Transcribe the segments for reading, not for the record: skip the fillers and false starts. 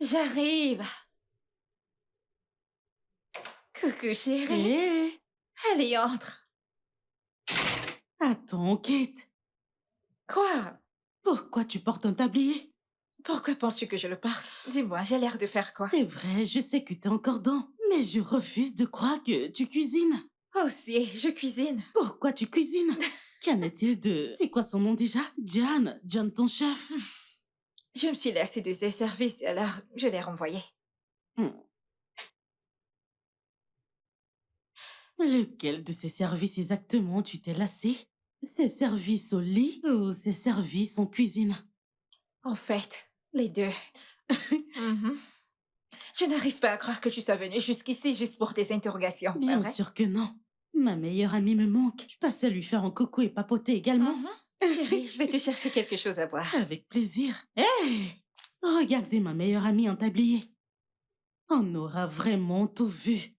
J'arrive. Coucou chérie. Hé! Allez, entre. Attends, Kate. Quoi? Pourquoi tu portes un tablier? Pourquoi penses-tu que je le porte? Dis-moi, j'ai l'air de faire quoi? C'est vrai, je sais que t'es encore dans, mais je refuse de croire que tu cuisines. Oh si, je cuisine. Pourquoi tu cuisines? Qu'en est-il de... C'est quoi son nom déjà? John ton chef. Je me suis lassée de ses services, alors je l'ai renvoyé. Hmm. Lequel de ces services exactement tu t'es lassé? Ces services au lit ou ces services en cuisine? En fait, les deux. Mhm. Je n'arrive pas à croire que tu sois venu jusqu'ici juste pour tes interrogations, pas Bien vrai? sûr que non. Ma meilleure amie me manque. Je passais lui faire un coucou et papoter également. Mhm. Chérie, je vais te chercher quelque chose à boire. Avec plaisir. Hé! Regardez ma meilleure amie en tablier. On aura vraiment tout vu.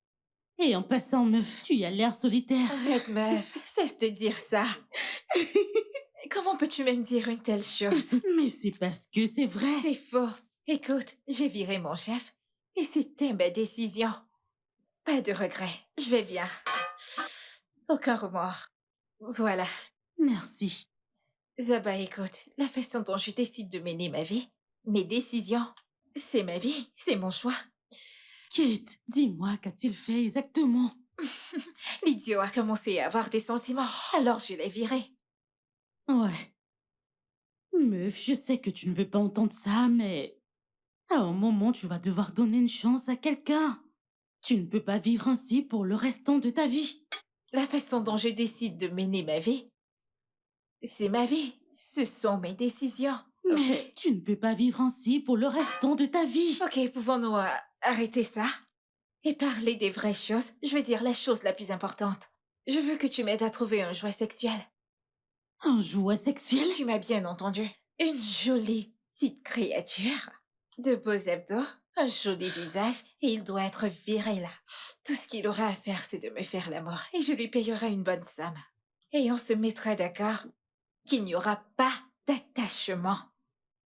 Et en passant, meuf, tu as l'air solitaire. Arrête, meuf, cesse de dire ça. Comment peux-tu même dire une telle chose? Mais c'est parce que c'est vrai. C'est faux. Écoute, j'ai viré mon chef et c'était ma décision. Pas de regret. Je vais bien. Aucun remords. Voilà. Merci. Zaba, écoute, la façon dont je décide de mener ma vie, mes décisions, c'est ma vie, c'est mon choix. Kate, dis-moi, qu'a-t-il fait exactement? L'idiot a commencé à avoir des sentiments, alors je l'ai viré. Ouais. Meuf, je sais que tu ne veux pas entendre ça, mais à un moment, tu vas devoir donner une chance à quelqu'un. Tu ne peux pas vivre ainsi pour le restant de ta vie. La façon dont je décide de mener ma vie, c'est ma vie. Ce sont mes décisions. Ok? Mais tu ne peux pas vivre ainsi pour le restant de ta vie. Ok, pouvons-nous arrêter ça et parler des vraies choses? Je veux dire la chose la plus importante. Je veux que tu m'aides à trouver un jouet sexuel. Un jouet sexuel? Tu m'as bien entendu. Une jolie petite créature. De beaux abdos, un joli visage, et il doit être viré là. Tout ce qu'il aura à faire, c'est de me faire l'amour, et je lui payerai une bonne somme. Et on se mettra d'accord qu'il n'y aura pas d'attachement.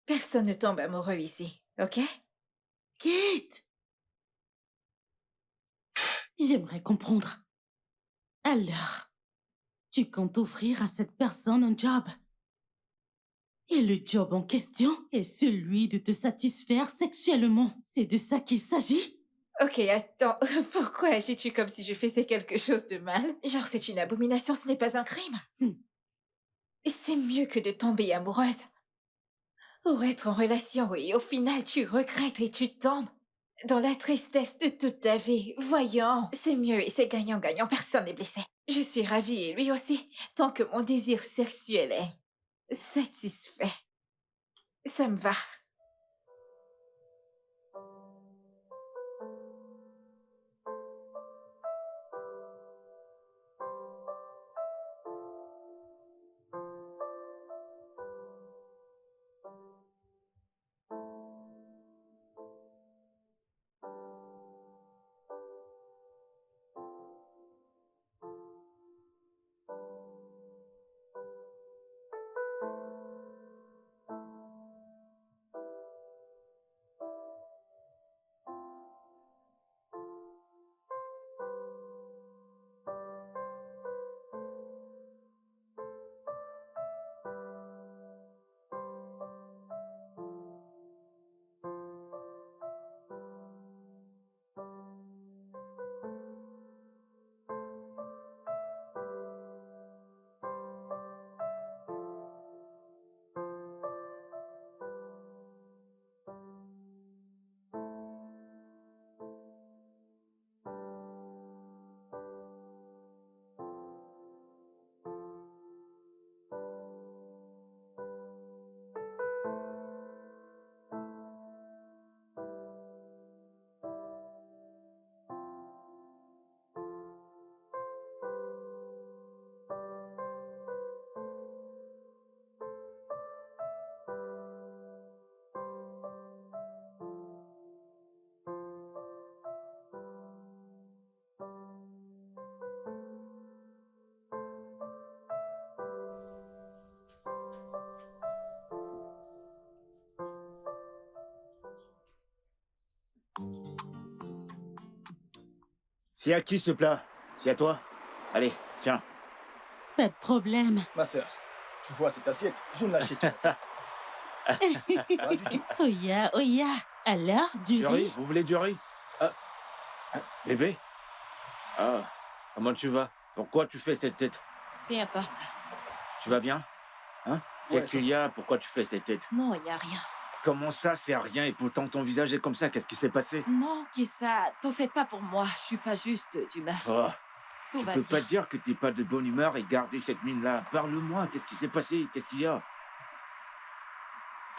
Personne ne tombe amoureux ici, ok? Kate! J'aimerais comprendre. Alors, tu comptes offrir à cette personne un job. Et le job en question est celui de te satisfaire sexuellement. C'est de ça qu'il s'agit? Ok, attends, pourquoi agis-tu comme si je faisais quelque chose de mal? Genre, c'est une abomination, ce n'est pas un crime. Hmm. C'est mieux que de tomber amoureuse. Ou être en relation et au final tu regrettes et tu tombes dans la tristesse de toute ta vie. Voyons, c'est mieux et c'est gagnant-gagnant, personne n'est blessé. Je suis ravie et lui aussi, tant que mon désir sexuel est satisfait. Ça me va. C'est à qui ce plat? C'est à toi? Allez, tiens. Pas de problème. Ma sœur, tu vois cette assiette, je ne l'achète pas. Pas du tout. Oya. Alors, du Du riz? riz? Vous voulez du riz? Ah, bébé? Ah, comment tu vas? Pourquoi tu fais cette tête? Peu importe. Tu vas bien? Hein? Ouais, Qu'est-ce qu'il y a? Pourquoi tu fais cette tête? Non, il n'y a rien. Comment ça, c'est rien et pourtant ton visage est comme ça? Qu'est-ce qui s'est passé? Non, Kissa, t'en fais pas pour moi. Je suis pas juste d'humeur. Oh, Tout tu va peux bien. pas dire que t'es pas de bonne humeur et garder cette mine-là. Parle-moi, qu'est-ce qui s'est passé? Qu'est-ce qu'il y a?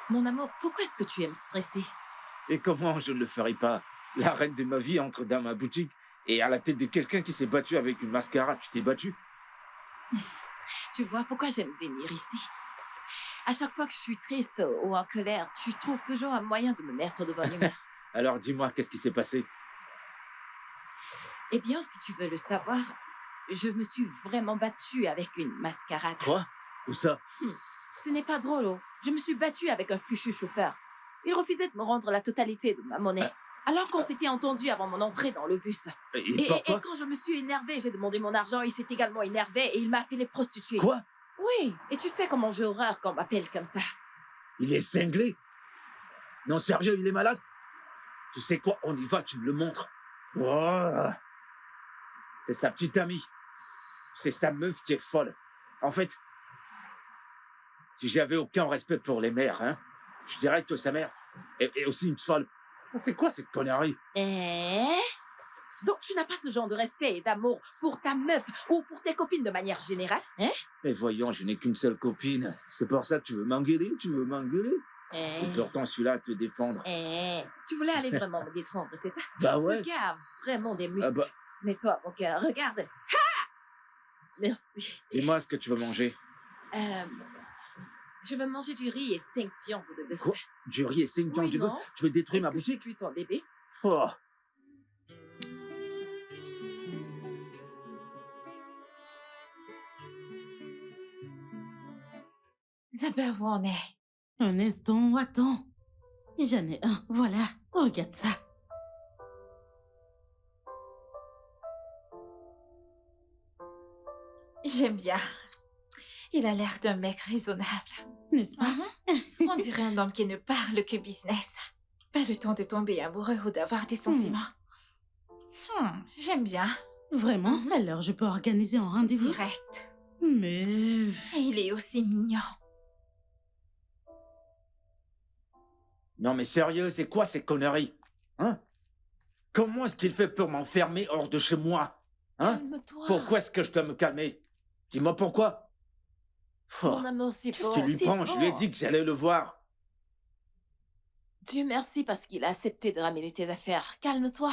Mon amour, pourquoi est-ce que tu aimes stresser? Et comment je ne le ferai pas? La reine de ma vie entre dans ma boutique et à la tête de quelqu'un qui s'est battu avec une mascarade. Tu t'es battu? Tu vois pourquoi j'aime venir ici? À chaque fois que je suis triste ou en colère, tu trouves toujours un moyen de me mettre de bonne humeur. Alors dis-moi, qu'est-ce qui s'est passé? Eh bien, si tu veux le savoir, je me suis vraiment battue avec une mascarade. Quoi? Où ça? Ce n'est pas drôle, oh. Je me suis battue avec un fichu chauffeur. Il refusait de me rendre la totalité de ma monnaie. Alors qu'on s'était entendu avant mon entrée dans le bus. Et pourquoi? Et quand je me suis énervée, j'ai demandé mon argent, il s'est également énervé et il m'a appelé prostituée. Quoi? Oui, et tu sais comment j'ai horreur quand on m'appelle comme ça. Il est cinglé? Non, sérieux, il est malade? Tu sais quoi? On y va, tu me le montres. Oh, c'est sa petite amie. C'est sa meuf qui est folle. En fait, si j'avais aucun respect pour les mères, hein, je dirais que sa mère est aussi une folle. C'est quoi cette connerie? Donc tu n'as pas ce genre de respect et d'amour pour ta meuf ou pour tes copines de manière générale, hein? Mais voyons, je n'ai qu'une seule copine. C'est pour ça que tu veux m'engueuler? Tu veux m'engueuler? Et pourtant, je suis là à te défendre. Tu voulais aller vraiment me défendre, c'est ça? Bah ouais. Ce gars a vraiment des muscles. Ah bah, Mais toi, mon cœur, regarde. Ha! Merci. dis-moi ce que tu veux manger. Je veux manger du riz et 5 viandes de bœuf. Quoi? Du riz et 5 viandes Oui, de bœuf? non. Tu veux détruire Est-ce ma que je suis boutique? plus ton bébé? Oh. Zabawane. Un instant, attends. J'en ai un, voilà. Regarde ça. J'aime bien. Il a l'air d'un mec raisonnable. N'est-ce pas? On dirait un homme qui ne parle que business. Pas le temps de tomber amoureux ou d'avoir des sentiments. J'aime bien. Vraiment? Alors je peux organiser un rendez-vous? Direct. Mais... Et il est aussi mignon. Non mais sérieux, c'est quoi ces conneries? Hein? Comment est-ce qu'il fait pour m'enfermer hors de chez moi? Hein? Calme-toi. Pourquoi est-ce que je dois me calmer? Dis-moi pourquoi? Oh, Mon amour, c'est qu'est-ce bon. qui lui c'est prend? bon. Je lui ai dit que j'allais le voir. Dieu merci parce qu'il a accepté de ramener tes affaires. Calme-toi.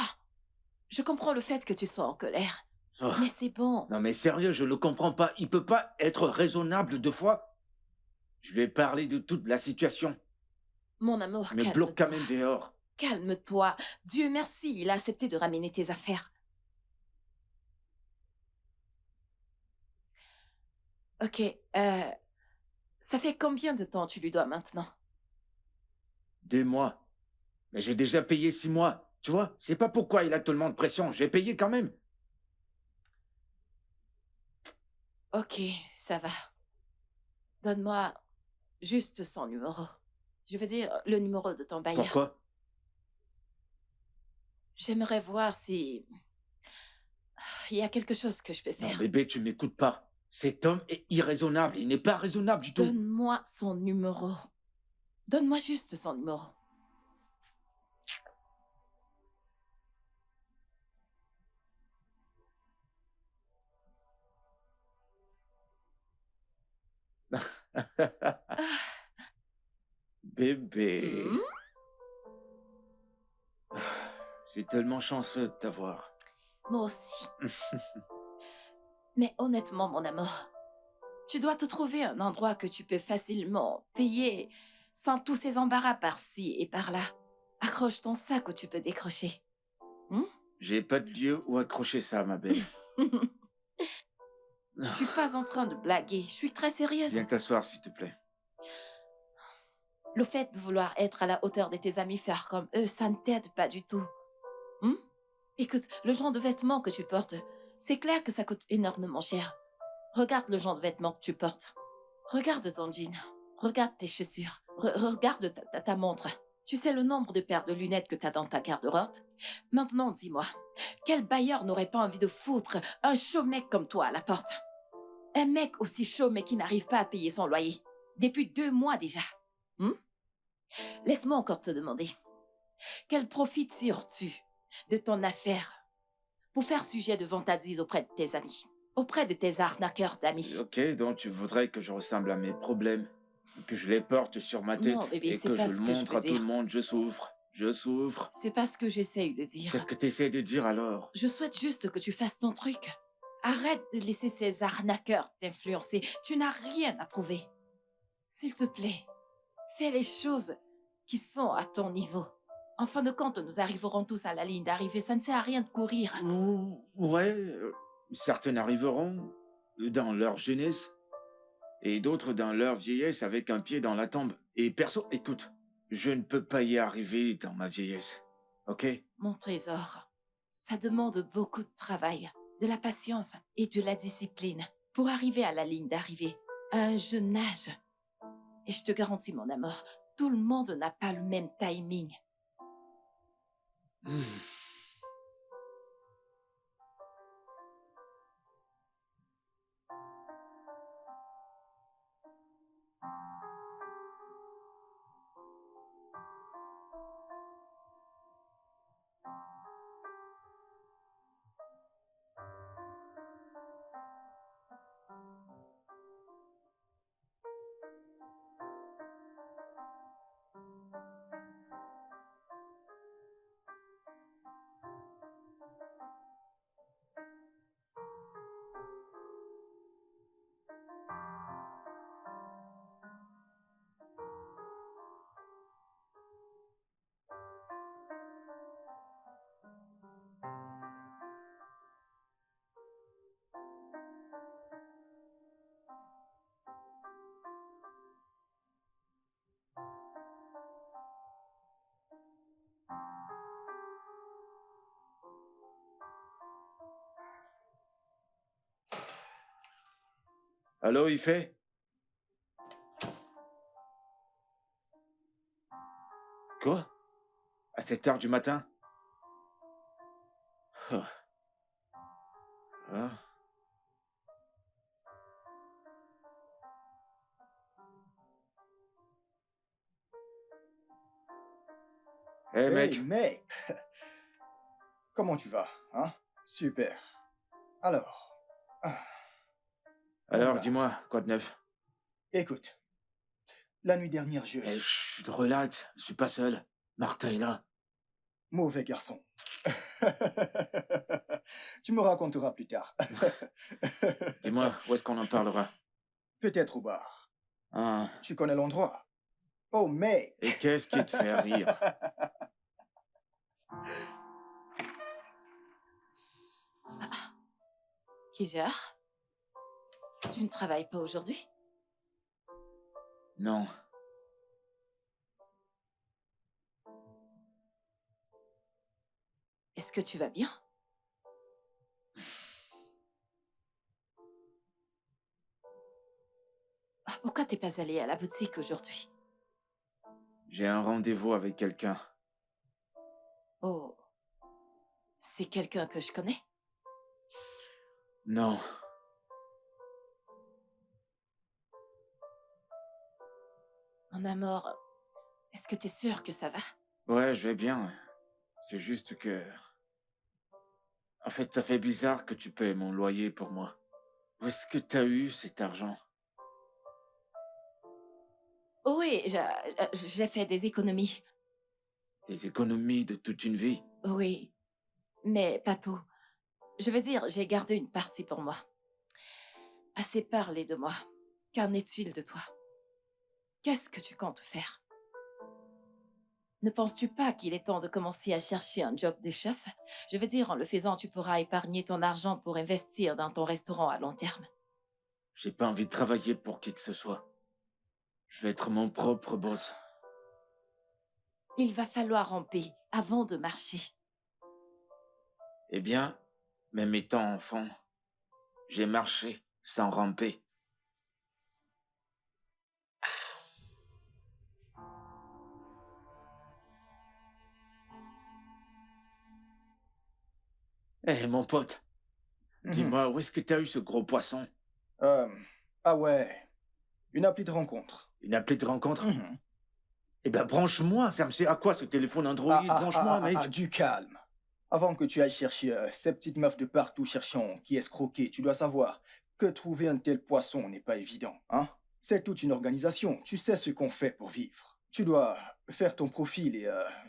Je comprends le fait que tu sois en colère. Oh. Mais c'est bon. Non mais sérieux, je ne comprends pas. Il peut pas être raisonnable 2 fois? Je lui ai parlé de toute la situation. Mon amour, Mais calme-toi. bloque quand même dehors. Calme-toi. Dieu merci, il a accepté de ramener tes affaires. Ok, ça fait combien de temps tu lui dois maintenant? 2 mois. Mais j'ai déjà payé 6 mois. Tu vois, c'est pas pourquoi il a tellement de pression. J'ai payé quand même. Ok, ça va. Donne-moi juste son numéro. Je veux dire, le numéro de ton bailleur. Pourquoi? J'aimerais voir si... il y a quelque chose que je peux Non, faire. bébé, tu m'écoutes pas. Cet homme est irraisonnable. Il n'est pas raisonnable du tout. Donne-moi son numéro. Donne-moi juste son numéro. Bébé. Hmm? Je suis tellement chanceux de t'avoir. Moi aussi. Mais honnêtement, mon amour, tu dois te trouver un endroit que tu peux facilement payer sans tous ces embarras par-ci et par-là. Accroche ton sac où tu peux décrocher. J'ai pas de lieu où accrocher ça, ma belle. Je suis pas en train de blaguer, je suis très sérieuse. Viens t'asseoir, s'il te plaît. Le fait de vouloir être à la hauteur de tes amis faire comme eux, ça ne t'aide pas du tout. Écoute, le genre de vêtements que tu portes, c'est clair que ça coûte énormément cher. Regarde le genre de vêtements que tu portes. Regarde ton jean. Regarde tes chaussures. Regarde ta montre. Tu sais le nombre de paires de lunettes que tu as dans ta garde-robe? Maintenant, dis-moi, quel bailleur n'aurait pas envie de foutre un chaud mec comme toi à la porte? Un mec aussi chaud mais qui n'arrive pas à payer son loyer. Depuis 2 mois déjà. Hmm? Laisse-moi encore te demander. Quel profit tires-tu de ton affaire pour faire sujet de vantardise auprès de tes amis? Auprès de tes arnaqueurs d'amis? Ok, donc tu voudrais que je ressemble à mes problèmes, que je les porte sur ma tête Non, bébé, et c'est que pas je ce le que je montre veux à tout le dire. monde, je souffre, je souffre. C'est pas ce que j'essaye de dire. Qu'est-ce que tu essaies de dire alors? Je souhaite juste que tu fasses ton truc. Arrête de laisser ces arnaqueurs t'influencer. Tu n'as rien à prouver. S'il te plaît, fais les choses qui sont à ton niveau. En fin de compte, nous arriverons tous à la ligne d'arrivée. Ça ne sert à rien de courir. Ouais, certaines arriveront dans leur jeunesse et d'autres dans leur vieillesse avec un pied dans la tombe. Et perso, écoute, je ne peux pas y arriver dans ma vieillesse, ok? Mon trésor, ça demande beaucoup de travail, de la patience et de la discipline pour arriver à la ligne d'arrivée, à un jeune âge. Et je te garantis, mon amour, tout le monde n'a pas le même timing. Allô, il fait? Quoi? À 7 heures du matin? Ah. Ah. Hé, Hey, mec, mec! Comment tu vas, hein? Super. Alors, ah, alors bah, dis-moi, quoi de neuf? écoute, la nuit dernière, Eh, chut, relax, je suis pas seul. Martha est là. Mauvais garçon. Tu me raconteras plus tard. Dis-moi, où est-ce qu'on en parlera? Peut-être au bar. Ah. Tu connais l'endroit? Oh, mec! Et qu'est-ce qui te fait rire? Kizar, tu ne travailles pas aujourd'hui? Non. Est-ce que tu vas bien? Ah, pourquoi t'es pas allé à la boutique aujourd'hui? J'ai un rendez-vous avec quelqu'un. Oh, c'est quelqu'un que je connais? Non. Mon amour, est-ce que t'es sûr que ça va? Ouais, je vais bien. C'est juste que... En fait, ça fait bizarre que tu payes mon loyer pour moi. Où est-ce que t'as eu cet argent? Oh oui, j'ai fait des économies. Des économies de toute une vie? Oui, mais pas tout. Je veux dire, j'ai gardé une partie pour moi. Assez parlé de moi. Qu'en est-il de toi? Qu'est-ce que tu comptes faire? Ne penses-tu pas qu'il est temps de commencer à chercher un job de chef? Je veux dire, en le faisant, tu pourras épargner ton argent pour investir dans ton restaurant à long terme. J'ai pas envie de travailler pour qui que ce soit. Je vais être mon propre boss. Il va falloir ramper avant de marcher. Eh bien, même étant enfant, j'ai marché sans ramper. Eh, mon pote, Mhm. dis-moi, où est-ce que t'as eu ce gros poisson? Euh, ah ouais, une appli de rencontre. Une appli de rencontre? Mhm. Eh ben, branche-moi, ça me sert à quoi ce téléphone Android? Branche-moi, mec. Du calme. Avant que tu ailles chercher ces petites meufs de partout cherchant qui escroquer, tu dois savoir que trouver un tel poisson n'est pas évident, hein? C'est toute une organisation, tu sais ce qu'on fait pour vivre. Tu dois faire ton profil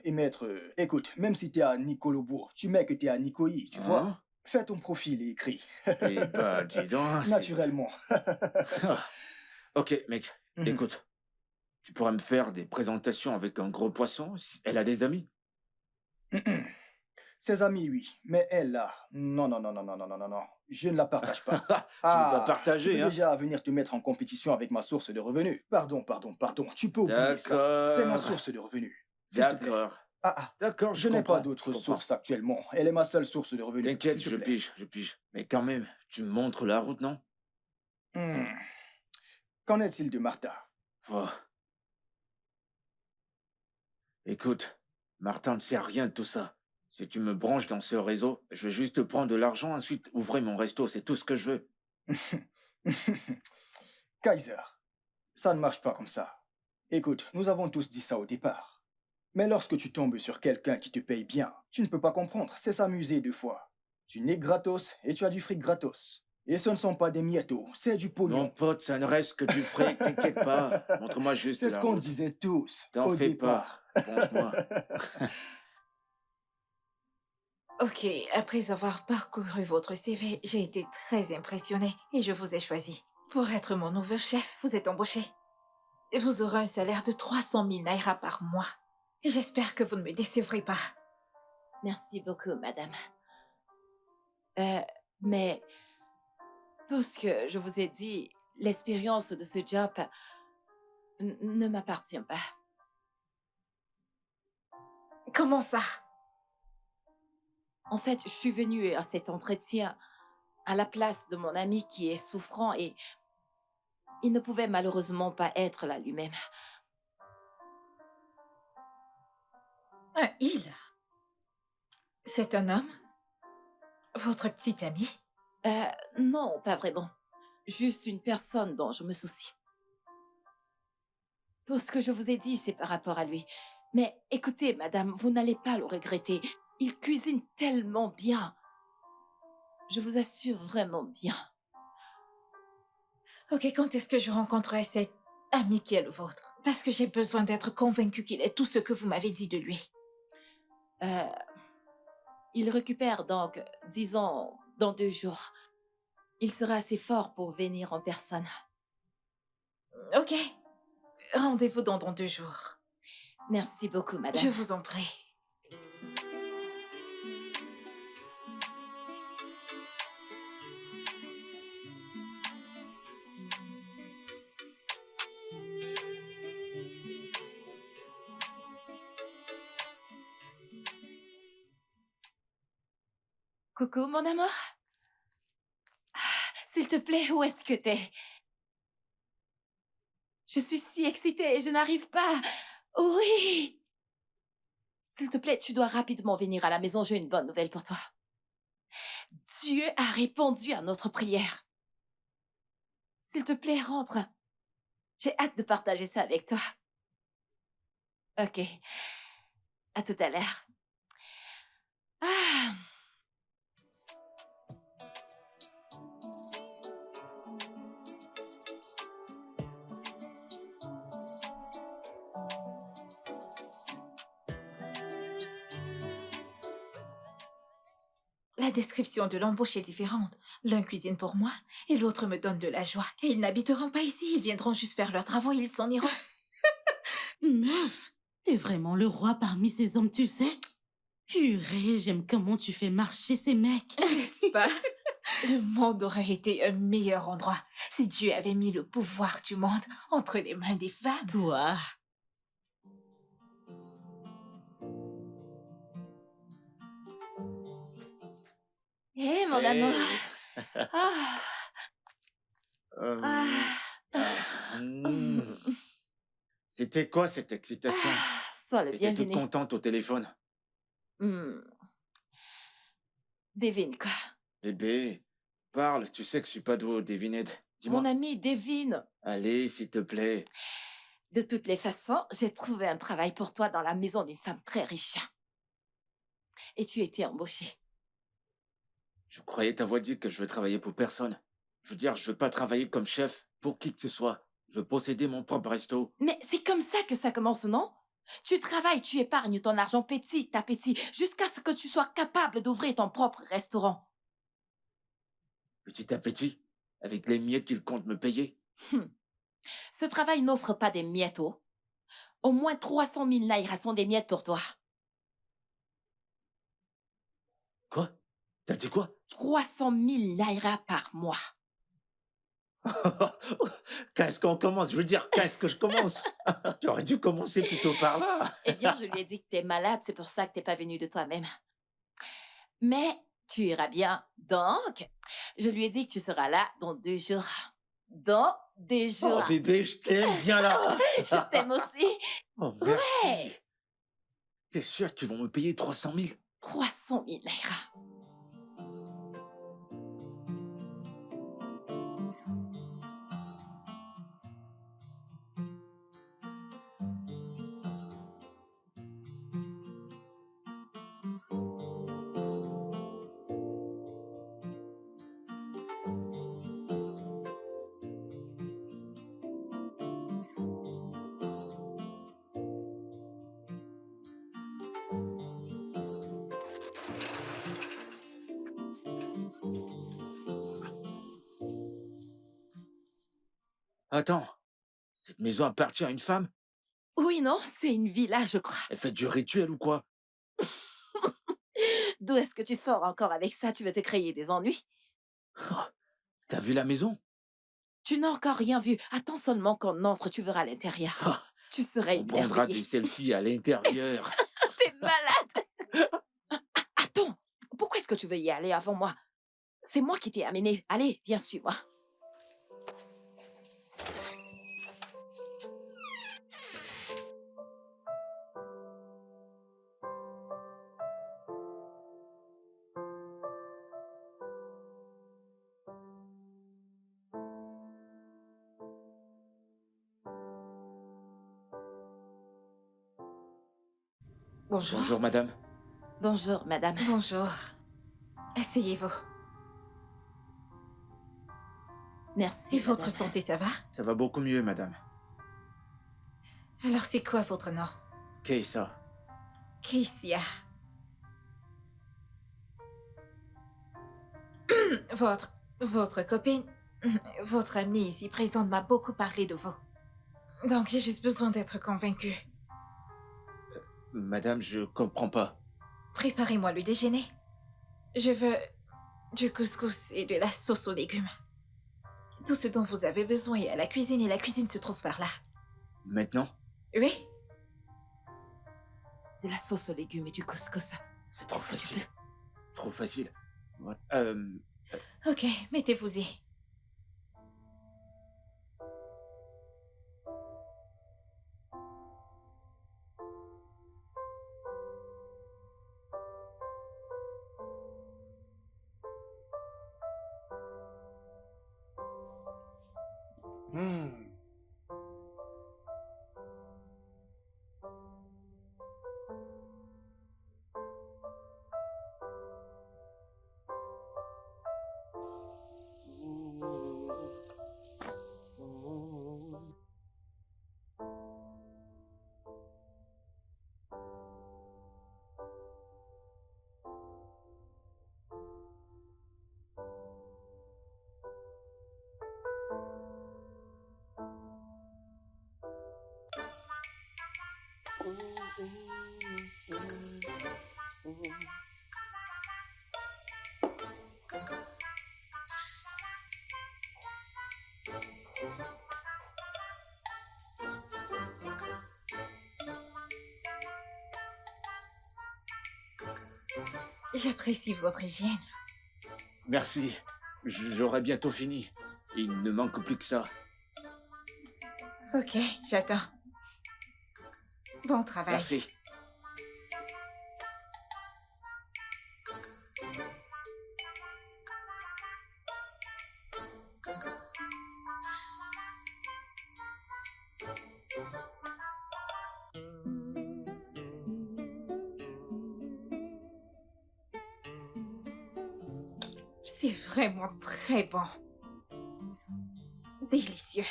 et mettre... écoute, même si t'es à Nicolobourg, tu mets que t'es à Nicoï, tu vois? Hein? Fais ton profil et écris. Eh ben, dis donc, c'est... Naturellement. Ah. Ok, mec, Mhm. écoute. Tu pourrais me faire des présentations avec un gros poisson si elle a des amis? Ses amis, oui. Mais elle, là, non, non, non, non, non, non, non, non, non. Je ne la partage pas. Tu veux pas Tu partager, peux hein? déjà venir te mettre en compétition avec ma source de revenus. Pardon. Tu peux oublier ça. C'est ma D'accord. source de revenus. S'il te plaît. D'accord. Ah, D'accord, je n'ai pas comprends, d'autre je comprends. source actuellement. Elle est ma seule source de revenus. T'inquiète, S'il te je plaît. pige, je pige. Mais quand même, tu me montres la route, non? Hmm. Qu'en est-il de Martha? Oh. Écoute, Martin ne sait rien de tout ça. Si tu me branches dans ce réseau, je vais juste prendre de l'argent, ensuite ouvrir mon resto, c'est tout ce que je veux. Kaiser, ça ne marche pas comme ça. Écoute, nous avons tous dit ça au départ. Mais lorsque tu tombes sur quelqu'un qui te paye bien, tu ne peux pas comprendre, c'est s'amuser deux fois. Tu n'es gratos et tu as du fric gratos. Et ce ne sont pas des miettos, c'est du Mon pognon. pote, ça ne reste que du fric, t'inquiète pas. Montre-moi juste C'est ce la qu'on route. disait tous T'en au fais départ. pas, branche-moi. Ok, après avoir parcouru votre CV, j'ai été très impressionnée et je vous ai choisi. Pour être mon nouveau chef, vous êtes embauché. Vous aurez un salaire de 300 000 naira par mois. J'espère que vous ne me décevrez pas. Merci beaucoup, madame. Mais tout ce que je vous ai dit, l'expérience de ce job ne m'appartient pas. Comment ça? En fait, je suis venue à cet entretien à la place de mon ami qui est souffrant et il ne pouvait malheureusement pas être là lui-même. Un il? C'est un homme? Votre petit ami? Non, pas vraiment. Juste une personne dont je me soucie. Tout ce que je vous ai dit, c'est par rapport à lui. Mais écoutez, madame, vous n'allez pas le regretter. Il cuisine tellement bien. Je vous assure vraiment bien. Ok, quand est-ce que je rencontrerai cet ami qui est le vôtre? Parce que j'ai besoin d'être convaincue qu'il est tout ce que vous m'avez dit de lui. Il récupère donc, disons, dans 2 jours. Il sera assez fort pour venir en personne. Ok, rendez-vous dans 2 jours. Merci beaucoup, madame. Je vous en prie. Coucou, mon amour. S'il te plaît, où est-ce que t'es? Je suis si excitée et je n'arrive pas. Oui! S'il te plaît, tu dois rapidement venir à la maison. J'ai une bonne nouvelle pour toi. Dieu a répondu à notre prière. S'il te plaît, rentre. J'ai hâte de partager ça avec toi. Ok. À tout à l'heure. Ah! La description de l'embauche est différente. L'un cuisine pour moi et l'autre me donne de la joie. Et ils n'habiteront pas ici, ils viendront juste faire leurs travaux et ils s'en iront. Meuf, t'es vraiment le roi parmi ces hommes, tu sais? Purée, j'aime comment tu fais marcher ces mecs. N'est-ce pas? Le monde aurait été un meilleur endroit si Dieu avait mis le pouvoir du monde entre les mains des femmes. Toi, mon Hey. amour. Ah, Euh, ah, ah, hmm. C'était quoi cette excitation? sois le T'étais toute bienvenu. contente au téléphone. Hmm. Devine quoi? Bébé, parle, tu sais que je suis pas doué aux devinettes. Mon Dis-moi. ami, devine. Allez, s'il te plaît. De toutes les façons, j'ai trouvé un travail pour toi dans la maison d'une femme très riche. Et tu étais embauché. Je croyais t'avoir dit que je veux travailler pour personne. Je veux dire, je veux pas travailler comme chef pour qui que ce soit. Je veux posséder mon propre resto. Mais c'est comme ça que ça commence, non? Tu travailles, tu épargnes ton argent petit à petit, jusqu'à ce que tu sois capable d'ouvrir ton propre restaurant. Petit à petit, avec les miettes qu'il compte me payer. Hmm. Ce travail n'offre pas des miettes, oh. Au moins 300 000 naira sont des miettes pour toi. Quoi? T'as dit quoi? 300 000 naira par mois. Qu'est-ce qu'on commence? Je veux dire, qu'est-ce que je commence? Tu aurais dû commencer plutôt par là. Eh bien, je lui ai dit que t'es malade, c'est pour ça que t'es pas venu de toi-même. Mais tu iras bien. Donc, je lui ai dit que tu seras là dans 2 jours. Dans 2 Oh jours. bébé, je t'aime, viens là. Je t'aime aussi. Oh merci. Ouais. T'es sûr qu'ils vont me payer 300 000? 300 000 naira. Attends, cette maison appartient à une femme? Oui, non, c'est une villa, je crois. Elle fait du rituel ou quoi? D'où est-ce que tu sors encore avec ça? Tu veux te créer des ennuis? Oh, t'as vu la maison? Tu n'as encore rien vu. Attends seulement qu'on entre, tu verras l'intérieur. Oh, Tu serais on prendra émerveillé. des selfies à l'intérieur. T'es malade. Attends, pourquoi est-ce que tu veux y aller avant moi? C'est moi qui t'ai amené. Allez, viens, suis-moi. Bonjour. Bonjour madame. Bonjour, madame. Bonjour. Asseyez-vous. Merci. Et votre madame. santé, ça va? Ça va beaucoup mieux madame. Alors, c'est quoi votre nom? Keïssa. Keissia. Votre copine, votre amie ici présente m'a beaucoup parlé de vous. Donc, j'ai juste besoin d'être convaincue. Madame, je comprends pas. Préparez-moi le déjeuner. Je veux du couscous et de la sauce aux légumes. Tout ce dont vous avez besoin est à la cuisine et la cuisine se trouve par là. Maintenant? Oui? De la sauce aux légumes et du couscous. C'est trop Est-ce que tu facile. Trop facile. Ouais. Ok, mettez-vous-y. J'apprécie votre hygiène. Merci. J'aurai bientôt fini. Il ne manque plus que ça. Ok, j'attends. Bon travail. Merci. C'est vraiment très bon. Délicieux.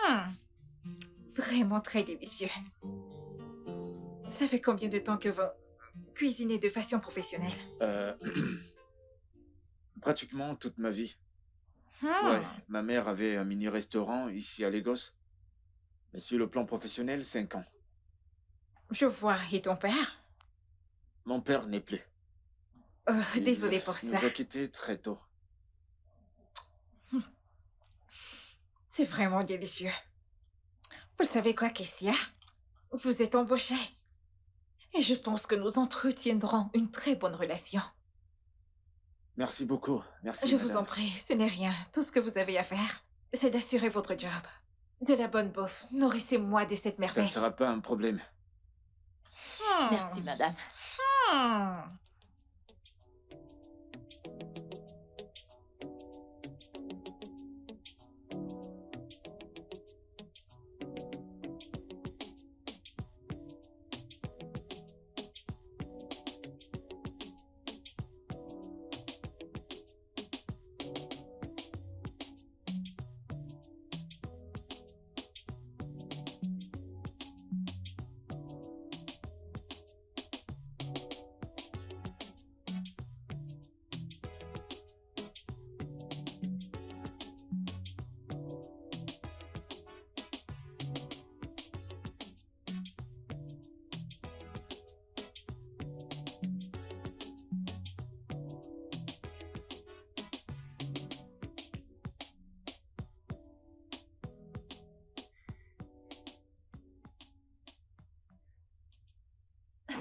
Hmm, Vraiment très délicieux. Ça fait combien de temps que vous cuisinez de façon professionnelle? Euh, Pratiquement toute ma vie. Hmm, Ouais, ma mère avait un mini-restaurant ici à Lagos. Mais sur le plan professionnel, 5 ans. Je vois. Et ton père? Mon père n'est plus. Oh, Il désolée pour ça. nous a quittés très tôt. C'est vraiment délicieux. Vous savez quoi, Kessia? Vous êtes embauchée. Et je pense que nous entretiendrons une très bonne relation. Merci beaucoup. Merci, Je vous madame. en prie, ce n'est rien. Tout ce que vous avez à faire, c'est d'assurer votre job. De la bonne bouffe. Nourrissez-moi de cette Ça ne merveille. sera pas un problème. Merci, madame. Hmm.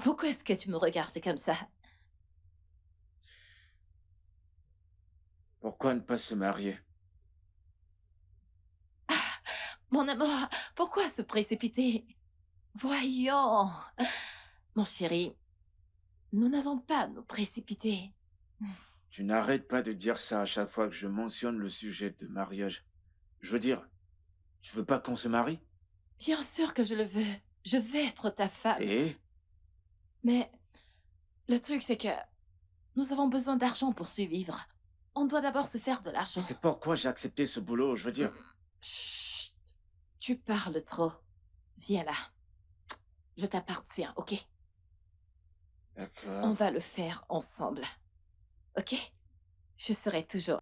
Pourquoi est-ce que tu me regardes comme ça? Pourquoi ne pas se marier? Mon amour, pourquoi se précipiter? Voyons. Mon chéri, nous n'avons pas à nous précipiter. Tu n'arrêtes pas de dire ça à chaque fois que je mentionne le sujet de mariage. Je veux dire, tu veux pas qu'on se marie? Bien sûr que je le veux. Je veux être ta femme. Et? Mais le truc, c'est que nous avons besoin d'argent pour survivre. On doit d'abord se faire de l'argent. C'est pourquoi j'ai accepté ce boulot, je veux dire. Chut. Tu parles trop. Viens là. Je t'appartiens, ok? On D'accord. va le faire ensemble. Ok? Je serai toujours...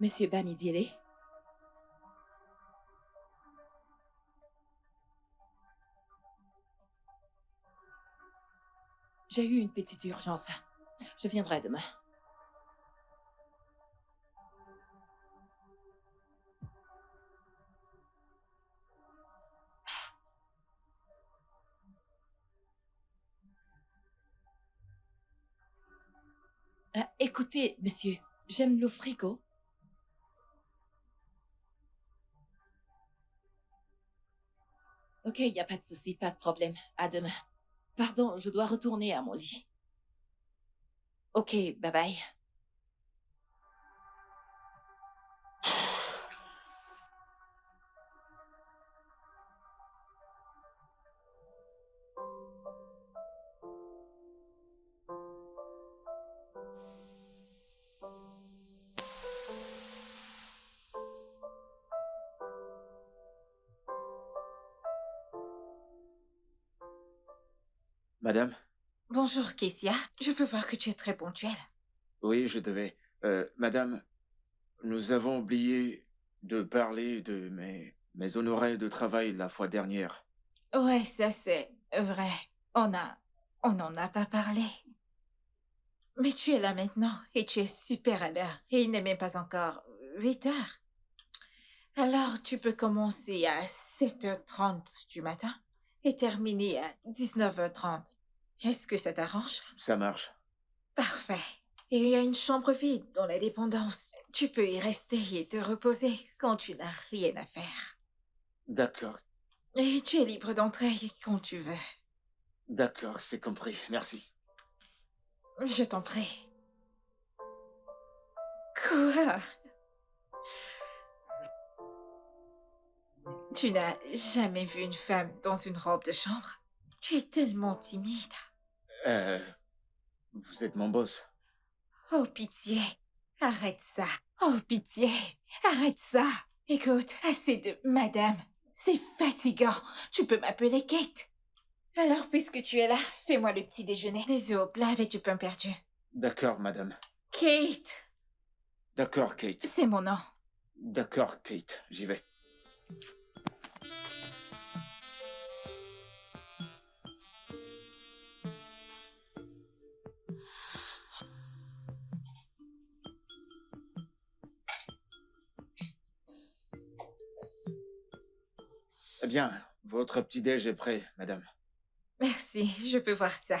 Monsieur Bamidele? J'ai eu une petite urgence. Je viendrai demain. Écoutez, monsieur, j'aime le frigo. Ok, y a pas de souci, pas de problème. À demain. Pardon, je dois retourner à mon lit. Ok, bye bye. Madame? Bonjour, Kessia. Je peux voir que tu es très ponctuelle. Oui, je devais. Madame, nous avons oublié de parler de mes honoraires de travail la fois dernière. Ouais, ça c'est vrai. On n'en a pas parlé. Mais tu es là maintenant et tu es super à l'heure. Et il n'est même pas encore 8 heures. Alors tu peux commencer à 7h30 du matin et terminer à 19h30. Est-ce que ça t'arrange? Ça marche. Parfait. Et il y a une chambre vide dans la dépendance. Tu peux y rester et te reposer quand tu n'as rien à faire. D'accord, Et tu es libre d'entrer quand tu veux. d'accord, c'est compris. Merci. Je t'en prie. Quoi? Tu n'as jamais vu une femme dans une robe de chambre? Tu es tellement timide. Euh, vous êtes mon boss. Oh, pitié. Arrête ça. Oh, pitié. Arrête ça. Écoute, assez de madame. C'est fatigant. Tu peux m'appeler Kate. Alors, puisque tu es là, fais-moi le petit déjeuner. Des œufs au plat avec du pain perdu. D'accord, madame. Kate, D'accord, Kate. c'est mon nom. D'accord, Kate, j'y vais. Eh bien, votre petit-déj est prêt, madame. Merci, je peux voir ça.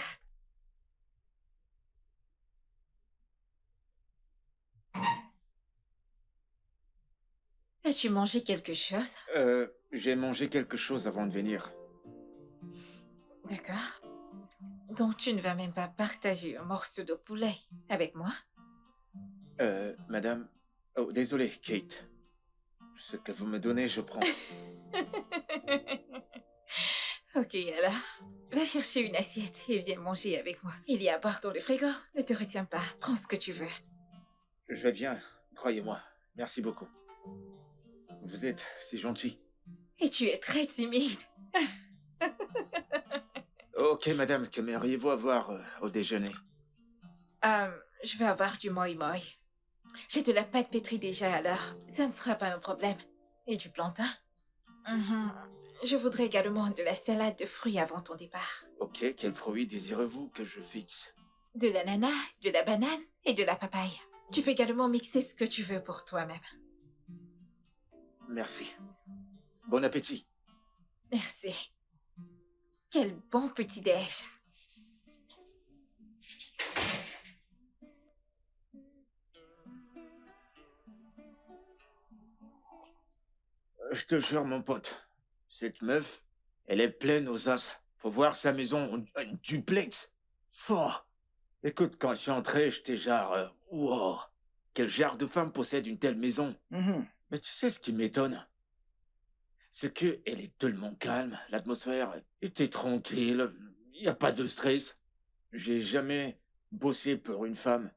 As-tu mangé quelque chose? J'ai mangé quelque chose avant de venir. D'accord. Donc tu ne vas même pas partager un morceau de poulet avec moi? Madame... Oh, désolé, Kate. Ce que vous me donnez, je prends. Ok, alors, va chercher une assiette et viens manger avec moi. Il y a à boire dans le frigo, ne te retiens pas, prends ce que tu veux. Je vais bien, croyez-moi. Merci beaucoup. Vous êtes si gentil. Et tu es très timide. Ok, madame, qu'aimeriez-vous avoir au déjeuner? Je vais avoir du moi moi. J'ai de la pâte pétrie déjà alors, ça ne sera pas un problème. Et du plantain? Mhm. Je voudrais également de la salade de fruits avant ton départ. Ok, quel fruit désirez-vous que je fixe? De l'ananas, de la banane et de la papaye. Tu peux également mixer ce que tu veux pour toi-même. Merci. Bon appétit. Merci. Quel bon petit-déj. Je te jure, mon pote, cette meuf, elle est pleine aux as. Faut voir sa maison, une duplex. Oh. Écoute, quand je suis entré, j'étais genre... wow, quel genre de femme possède une telle maison? Mhm. Mais tu sais ce qui m'étonne? C'est que elle est tellement calme, l'atmosphère était tranquille, il n'y a pas de stress. J'ai jamais bossé pour une femme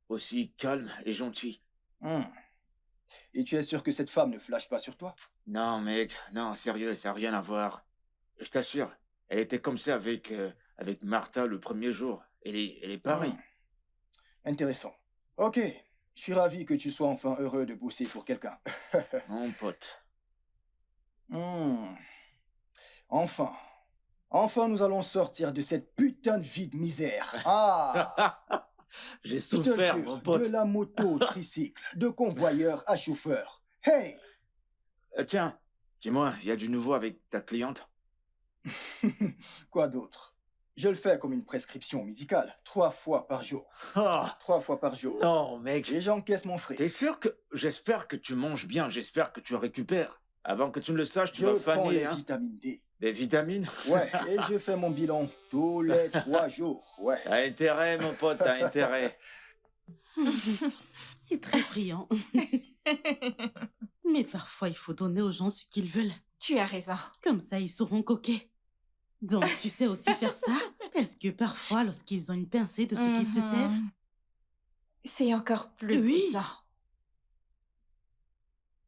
aussi calme et gentille. Hmm. Et tu es sûr que cette femme ne flash pas sur toi? Non, mec, non, sérieux, ça n'a rien à voir. Je t'assure, elle était comme ça avec Martha le premier jour. Elle est pareille. Intéressant. Ok, je suis ravi que tu sois enfin heureux de bosser pour quelqu'un. Mon pote. Hmm. Enfin. Enfin, nous allons sortir de cette putain de vie de misère. Ah! J'ai Je te souffert, jure, mon pote. de la moto au tricycle, de convoyeur à chauffeur. Hey! Tiens, dis-moi, il y a du nouveau avec ta cliente? Quoi d'autre? Je le fais comme une prescription médicale, 3 fois par jour. Ah, 3 fois par jour. non, mec. Et j'encaisse mon fric. T'es sûr que... J'espère que tu manges bien, j'espère que tu récupères. Avant que tu ne le saches, tu Je vas prends faner, les hein. vitamines D. Des vitamines? Ouais, et je fais mon bilan tous les 3 jours. Ouais. T'as intérêt, mon pote, t'as intérêt. C'est très brillant. Mais parfois, il faut donner aux gens ce qu'ils veulent. Tu as raison. Comme ça, ils sauront coquer. Donc, tu sais aussi faire ça? Parce que parfois, lorsqu'ils ont une pincée de ce qu'ils te servent... Mhm. C'est encore plus Oui. puissant.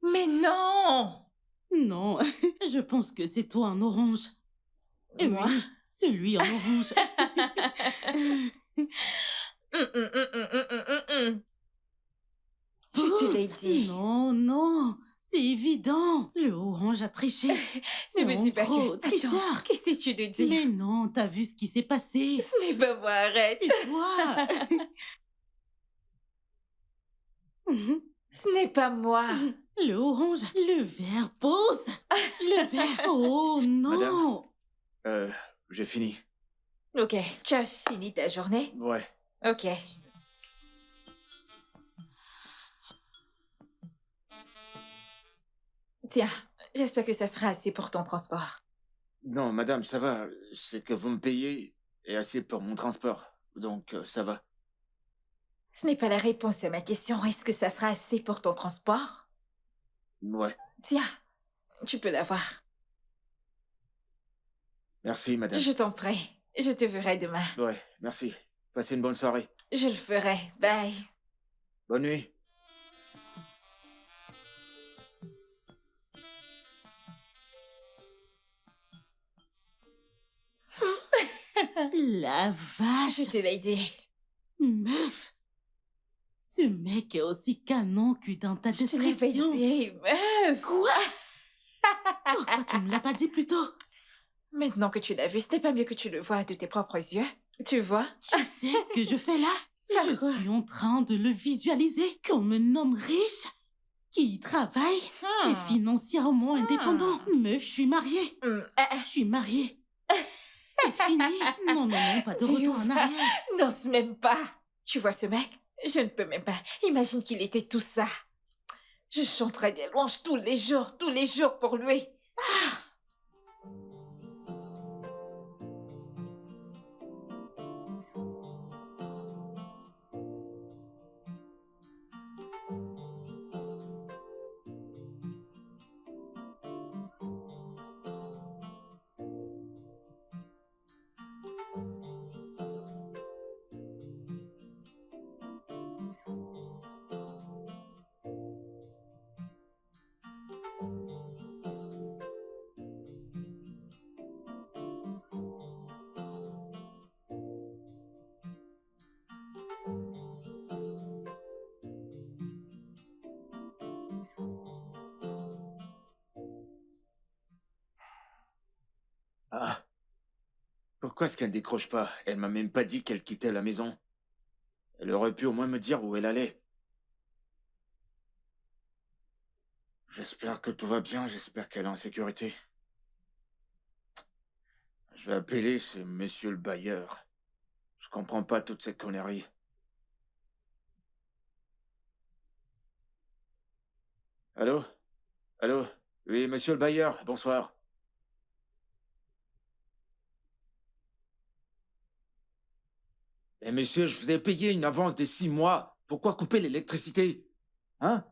Mais non! Non, je pense que c'est toi en orange. Et Moi? oui, celui en orange. Je te l'ai Pousse. dit. Non, non, c'est évident. Le orange a triché. Ne me dis pas gros que... tricheur. Attends, qu'essaies-tu de dire? Mais non, t'as vu ce qui s'est passé. Ce n'est pas moi, arrête. C'est toi. Ce n'est pas moi. Le orange, le vert, pose. Le vert, oh non. J'ai fini. Ok, tu as fini ta journée? Ouais. Ok. Tiens, j'espère que ça sera assez pour ton transport. Non, madame, ça va. C'est que vous me payez et assez pour mon transport. Donc, ça va. Ce n'est pas la réponse à ma question. Est-ce que ça sera assez pour ton transport? Ouais. Tiens, tu peux l'avoir. Merci, madame. Je t'en prie. Je te verrai demain. Ouais, merci. Passez une bonne soirée. Je le ferai. Bye. Bonne nuit. La vache. Je te l'ai dit. Meuf. Ce mec est aussi canon que dans ta Je te l'avais description. dit, meuf. Quoi? Pourquoi tu me l'as pas dit plus tôt? Maintenant que tu l'as vu, ce n'est pas mieux que tu le vois de tes propres yeux. Tu vois? Tu sais ce que je fais là? Faire Je quoi? suis en train de le visualiser comme un homme riche qui travaille et financièrement indépendant. Meuf, je suis mariée. Je suis mariée. C'est fini. Non, non, non, pas de J'ai retour en ouvert. arrière. N'ose même pas. Tu vois ce mec? Je ne peux même pas. Imagine qu'il était tout ça. Je chanterais des louanges tous les jours pour lui. Ah. Pourquoi est-ce qu'elle ne décroche pas? Elle m'a même pas dit qu'elle quittait la maison. Elle aurait pu au moins me dire où elle allait. J'espère que tout va bien, j'espère qu'elle est en sécurité. Je vais appeler ce monsieur le bailleur. Je comprends pas toute cette connerie. Allô? Allô? Oui, monsieur le bailleur, bonsoir. Eh monsieur, je vous ai payé une avance de 6 mois. Pourquoi couper l'électricité? Hein?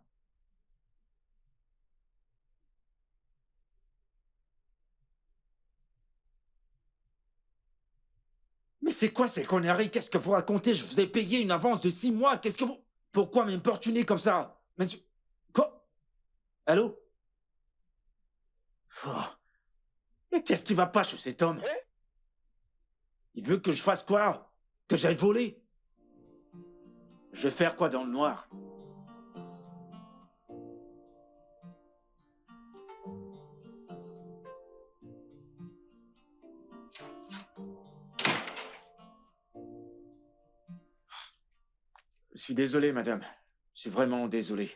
Mais c'est quoi ces conneries? Qu'est-ce que vous racontez? Je vous ai payé une avance de 6 mois. Qu'est-ce que vous... Pourquoi m'importuner comme ça? Monsieur... Quoi? Allô? Oh. Mais qu'est-ce qui va pas chez cet homme? Il veut que je fasse quoi? Que j'aille voler? Je vais faire quoi dans le noir? Je suis désolé, madame. Je suis vraiment désolé.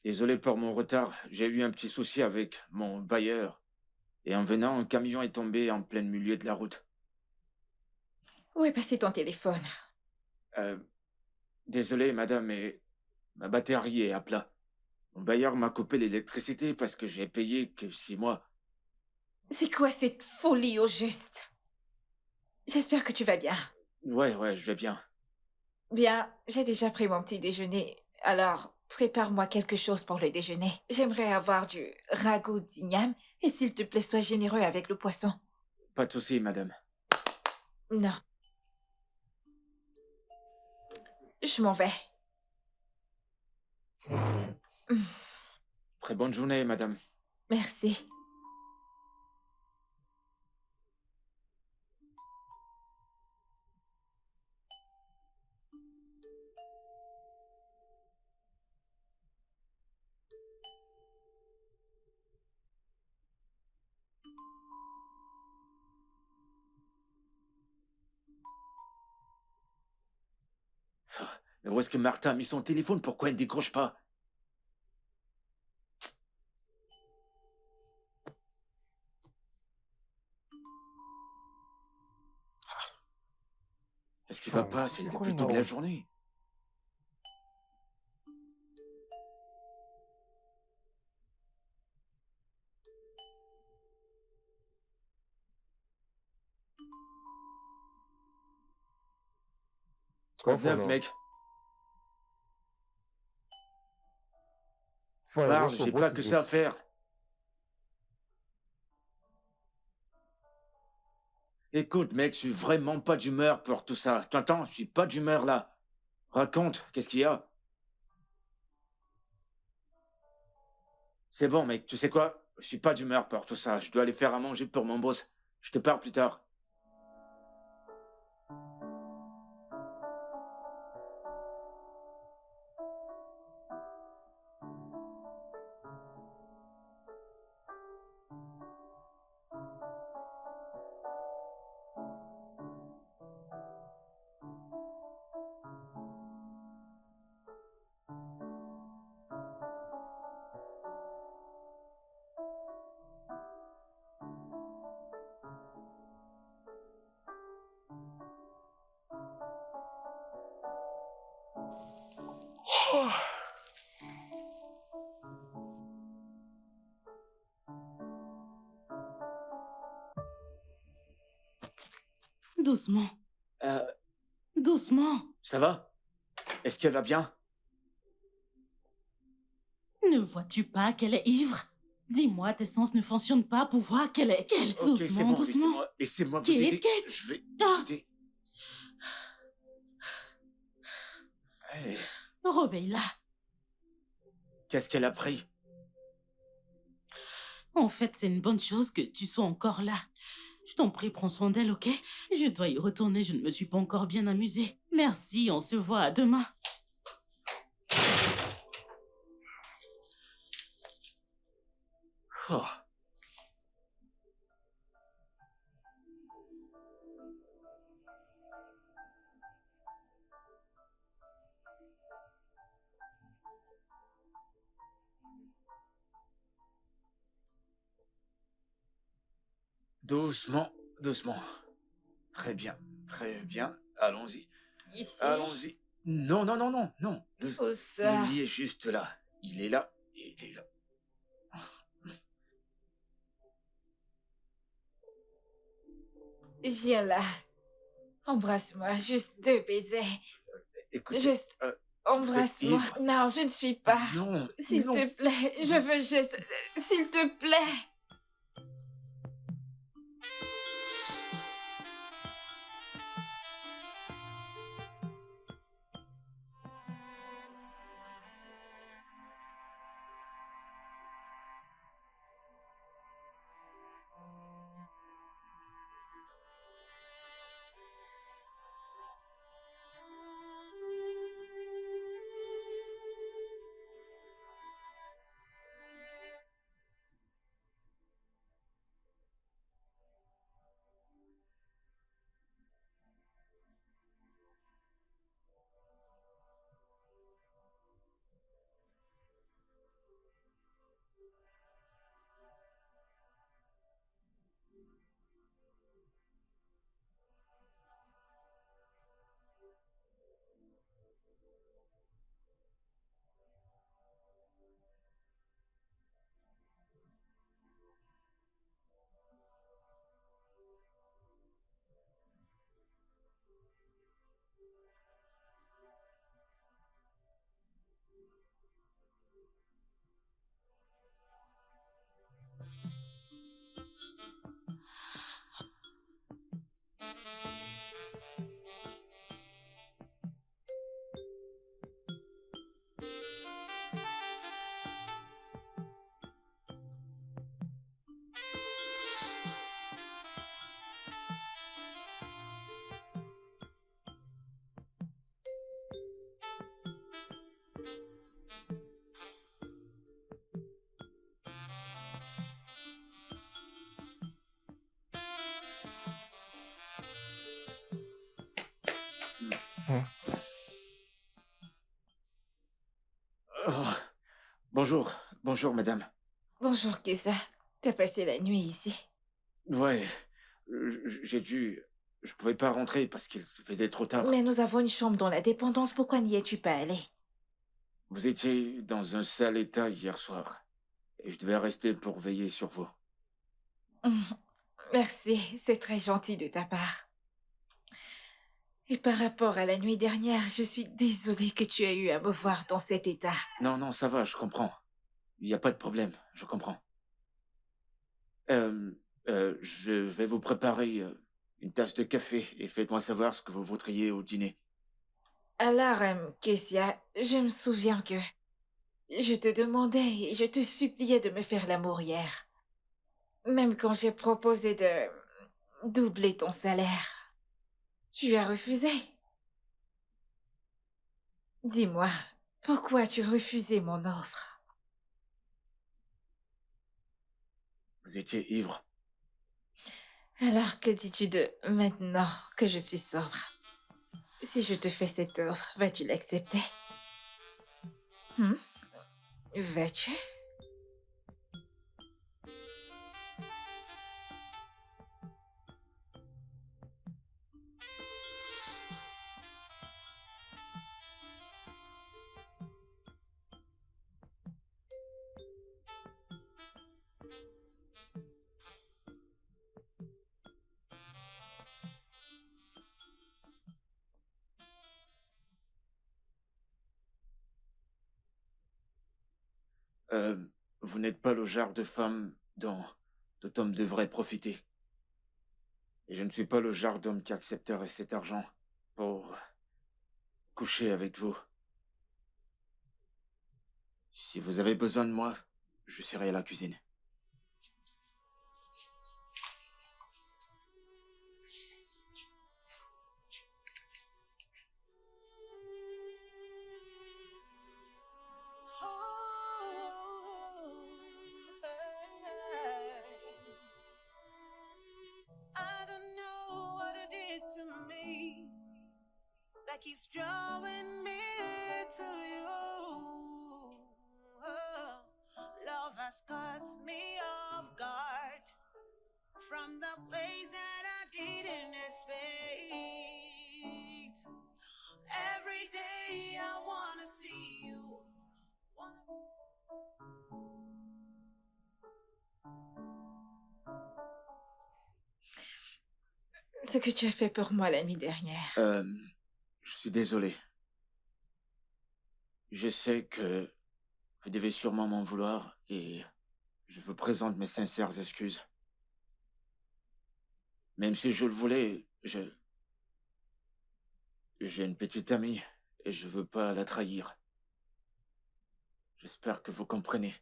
Désolé pour mon retard. J'ai eu un petit souci avec mon bailleur. Et en venant, un camion est tombé en plein milieu de la route. Où est passé ton téléphone? Euh, Désolé, madame, mais ma batterie est à plat. Mon bailleur m'a coupé l'électricité parce que j'ai payé que 6 mois. C'est quoi cette folie au juste? J'espère que tu vas bien. Ouais, je vais bien. Bien, j'ai déjà pris mon petit déjeuner. Alors, prépare-moi quelque chose pour le déjeuner. J'aimerais avoir du ragoût d'igname et s'il te plaît, sois généreux avec le poisson. Pas de souci, madame. Non, je m'en vais. Très bonne journée, madame. Merci. Mais où est-ce que Martin a mis son téléphone? Pourquoi il ne décroche pas? Est-ce qu'il va pas? C'est C'est quoi depuis toute la l'énorme? journée. Quoi Quoi, de neuf, enfin, mec? enfin, bien Parle, sûr, j'ai moi, pas que ça à faire. Écoute, mec, je suis vraiment pas d'humeur pour tout ça. T'entends? Je suis pas d'humeur là. Raconte, qu'est-ce qu'il y a? C'est bon, mec, tu sais quoi? Je suis pas d'humeur pour tout ça. Je dois aller faire à manger pour mon boss. Je te parle plus tard. Doucement, Euh, doucement. Ça va? Est-ce qu'elle va bien? Ne vois-tu pas qu'elle est ivre? Dis-moi, tes sens ne fonctionnent pas pour voir qu'elle est... Ok, c'est Doucement, bon, doucement. laissez-moi vous Kate, aider. Kate. Je vais vous Ah, aider. Hey, réveille-la. qu'est-ce qu'elle a pris? En fait, c'est une bonne chose que tu sois encore là. Je t'en prie, prends soin d'elle, ok? Je dois y retourner, je ne me suis pas encore bien amusée. Merci, on se voit à demain. Oh. Doucement, doucement. Très bien, très bien. Allons-y, Ici, allons-y. Non. où ça? Lui est juste là. Il est là, il est là. Viens là. Embrasse-moi, juste 2 baisers. Écoutez, Juste, vous êtes embrasse-moi. ivre. Non, je ne suis pas. Non, S'il non. te plaît, je veux juste... S'il te plaît. Oh, bonjour, bonjour madame. Bonjour, Kessa. T'as passé la nuit ici? Ouais, j'ai dû... Je pouvais pas rentrer parce qu'il se faisait trop tard. Mais nous avons une chambre dans la dépendance, pourquoi n'y es-tu pas allé? Vous étiez dans un sale état hier soir. Et je devais rester pour veiller sur vous. Merci, c'est très gentil de ta part. Et par rapport à la nuit dernière, je suis désolée que tu aies eu à me voir dans cet état. Non, non, ça va, je comprends. Il n'y a pas de problème, je comprends. Je vais vous préparer une tasse de café et faites-moi savoir ce que vous voudriez au dîner. Alors, Kessia, je me souviens que je te demandais et je te suppliais de me faire l'amour hier. Même quand j'ai proposé de doubler ton salaire, tu as refusé. Dis-moi, pourquoi as-tu refusé mon offre? Vous étiez ivre. Alors que dis-tu de maintenant que je suis sobre? Si je te fais cette offre, vas-tu l'accepter? Hmm? Vas-tu? Euh, vous n'êtes pas le genre de femme dont tout homme devrait profiter. Et je ne suis pas le genre d'homme qui accepterait cet argent pour coucher avec vous. Si vous avez besoin de moi, je serai à la cuisine. I don't know what it did to me that keeps drawing me to you. Oh, love has caught me off guard from the place that I didn't expect. Every day I wanna see you. Ce que tu as fait pour moi la nuit dernière. Je suis désolé. Je sais que vous devez sûrement m'en vouloir et je vous présente mes sincères excuses. Même si je le voulais, j'ai une petite amie et je veux pas la trahir. J'espère que vous comprenez.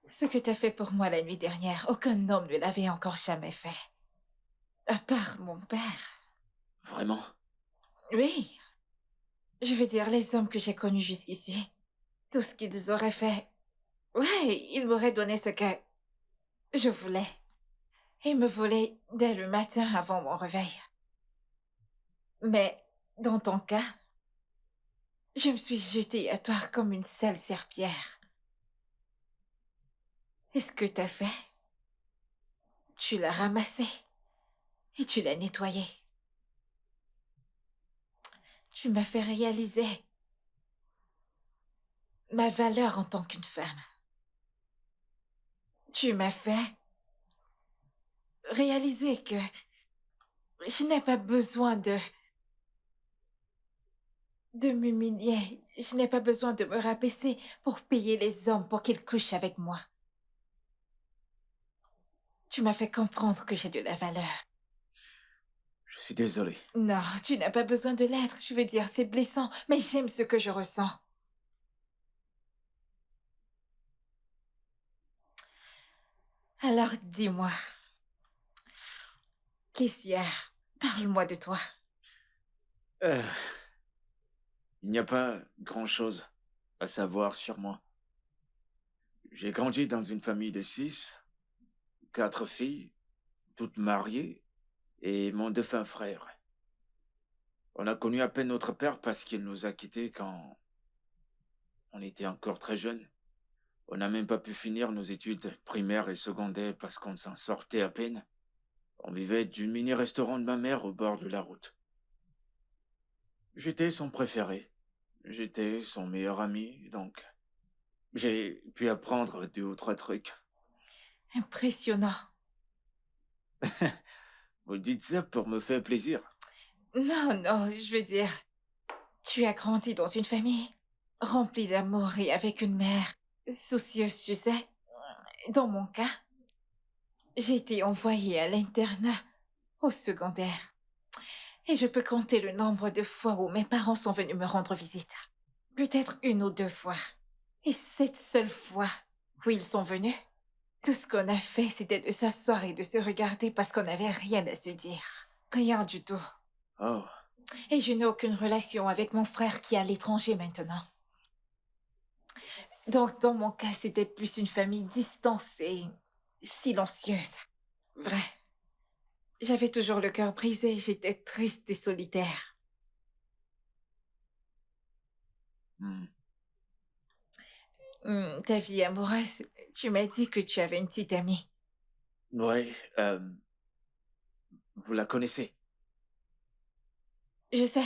Ce que t'as fait pour moi la nuit dernière, aucun homme ne l'avait encore jamais fait. À part mon père. Vraiment? Oui. Je veux dire, les hommes que j'ai connus jusqu'ici. Tout ce qu'ils auraient fait. Ouais, ils m'auraient donné ce que je voulais. Et me voler dès le matin avant mon réveil. Mais, dans ton cas, je me suis jetée à toi comme une sale serpillère. Et ce que t'as fait, tu l'as ramassé et tu l'as nettoyé. Tu m'as fait réaliser ma valeur en tant qu'une femme. Tu m'as fait réaliser que je n'ai pas besoin de m'humilier. Je n'ai pas besoin de me rabaisser pour payer les hommes pour qu'ils couchent avec moi. Tu m'as fait comprendre que j'ai de la valeur. Je suis désolé. Non, tu n'as pas besoin de l'être. Je veux dire, c'est blessant, mais j'aime ce que je ressens. Alors dis-moi, Kessia, parle-moi de toi. Euh, il n'y a pas grand-chose à savoir sur moi. J'ai grandi dans une famille de 6, 4 filles, toutes mariées, et mon défunt frère. On a connu à peine notre père parce qu'il nous a quittés quand on était encore très jeunes. On n'a même pas pu finir nos études primaires et secondaires parce qu'on s'en sortait à peine. On vivait du mini-restaurant de ma mère au bord de la route. J'étais son préféré. J'étais son meilleur ami, donc j'ai pu apprendre 2 ou 3 trucs. Impressionnant. Vous dites ça pour me faire plaisir. Non, non, je veux dire, tu as grandi dans une famille remplie d'amour et avec une mère soucieuse, tu sais. Dans mon cas, j'ai été envoyée à l'internat au secondaire. Et je peux compter le nombre de fois où mes parents sont venus me rendre visite. Peut-être 1 ou 2 fois. Et cette seule fois où ils sont venus, tout ce qu'on a fait, c'était de s'asseoir et de se regarder parce qu'on n'avait rien à se dire. Rien du tout. Oh, Et je n'ai aucune relation avec mon frère qui est à l'étranger maintenant. Donc, dans mon cas, c'était plus une famille distancée, silencieuse. Vrai. J'avais toujours le cœur brisé, j'étais triste et solitaire. hmm. Ta vie amoureuse, tu m'as dit que tu avais une petite amie. Ouais, vous la connaissez? Je sais,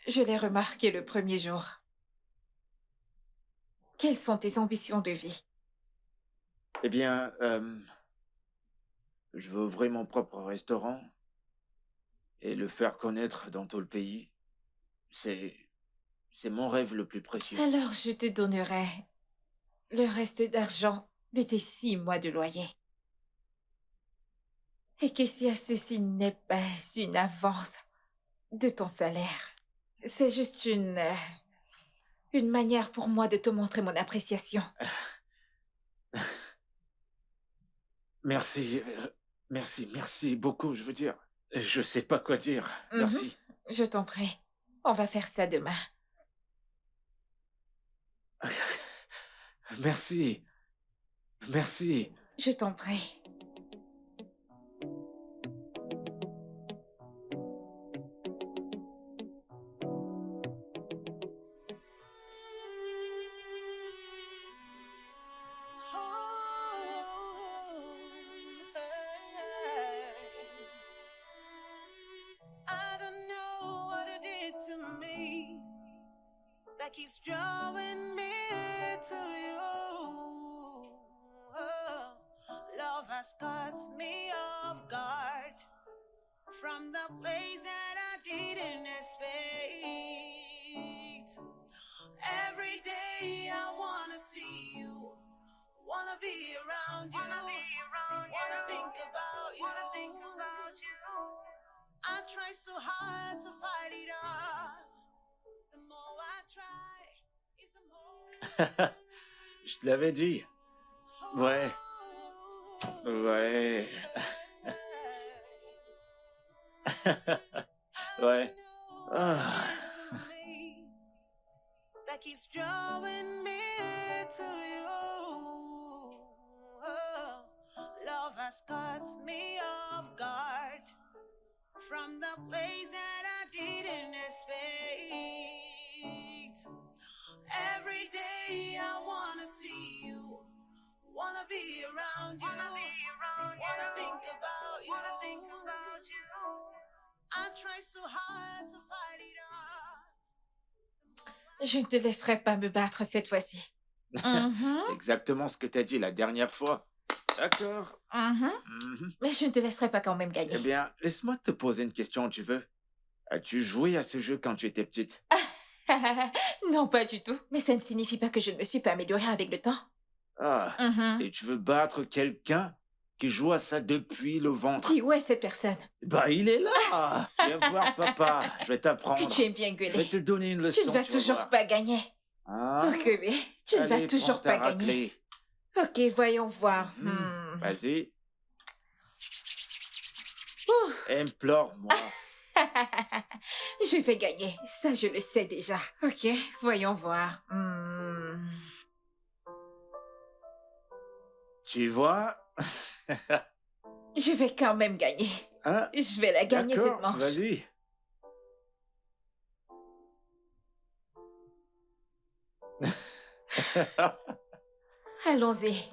je l'ai remarqué le premier jour. Quelles sont tes ambitions de vie? Eh bien, je veux ouvrir mon propre restaurant et le faire connaître dans tout le pays. C'est mon rêve le plus précieux. Alors je te donnerai le reste d'argent de tes 6 mois de loyer. Et que si ceci n'est pas une avance de ton salaire, c'est juste une manière pour moi de te montrer mon appréciation. Merci, merci beaucoup, je veux dire. Je sais pas quoi dire. Mhm. Merci. Je t'en prie, on va faire ça demain. Merci. Merci. Je t'en prie. I don't know what it did to me that keeps drawing me to you. Oh, love has caught me off guard from the place that I didn't expect. Every day I wanna see you, wanna be around you, wanna think about you. I try so hard to fight it off. The more I try, it's the more. Je te l'avais dit. Ouais. Ouais. Ouais. Ah. That keeps drawing me to you. Oh, love has caught me off guard from the place that I didn't expect. Every day I wanna see you, wanna be around you, wanna think about you. I try so hard to fight it off. Je ne te laisserai pas me battre cette fois-ci. Mhm, C'est exactement ce que t'as dit la dernière fois. D'accord. mhm. Mhm. Mais je ne te laisserai pas quand même Eh gagner. bien, laisse-moi te poser une question, tu veux. As-tu joué à ce jeu quand tu étais petite? Non, pas du tout. Mais ça ne signifie pas que je ne me suis pas améliorée avec le temps. Ah. Mhm. Et tu veux battre quelqu'un qui joue à ça depuis le ventre? Qui, où est cette personne? Bah, il est là. Viens voir, papa. Je vais t'apprendre. Que tu aimes bien Je vais gueuler. te donner une leçon. Tu ne vas tu toujours voir. pas gagner. Hein? Ok, mais tu ne vas Allez, toujours prends ta pas gagner. raclée. Ok, voyons voir. Vas-y. Ouh. Implore-moi. Je vais gagner. Ça, je le sais déjà. Ok, voyons voir. Tu vois? Je vais quand même gagner. Hein? Je vais la gagner cette D'accord, manche. vas-y. Allons-y.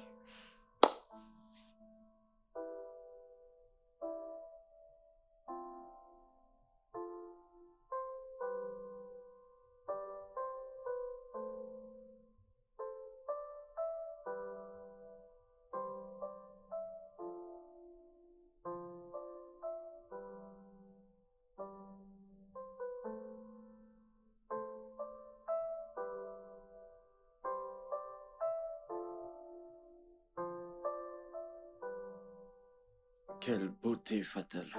Quelle beauté fatale.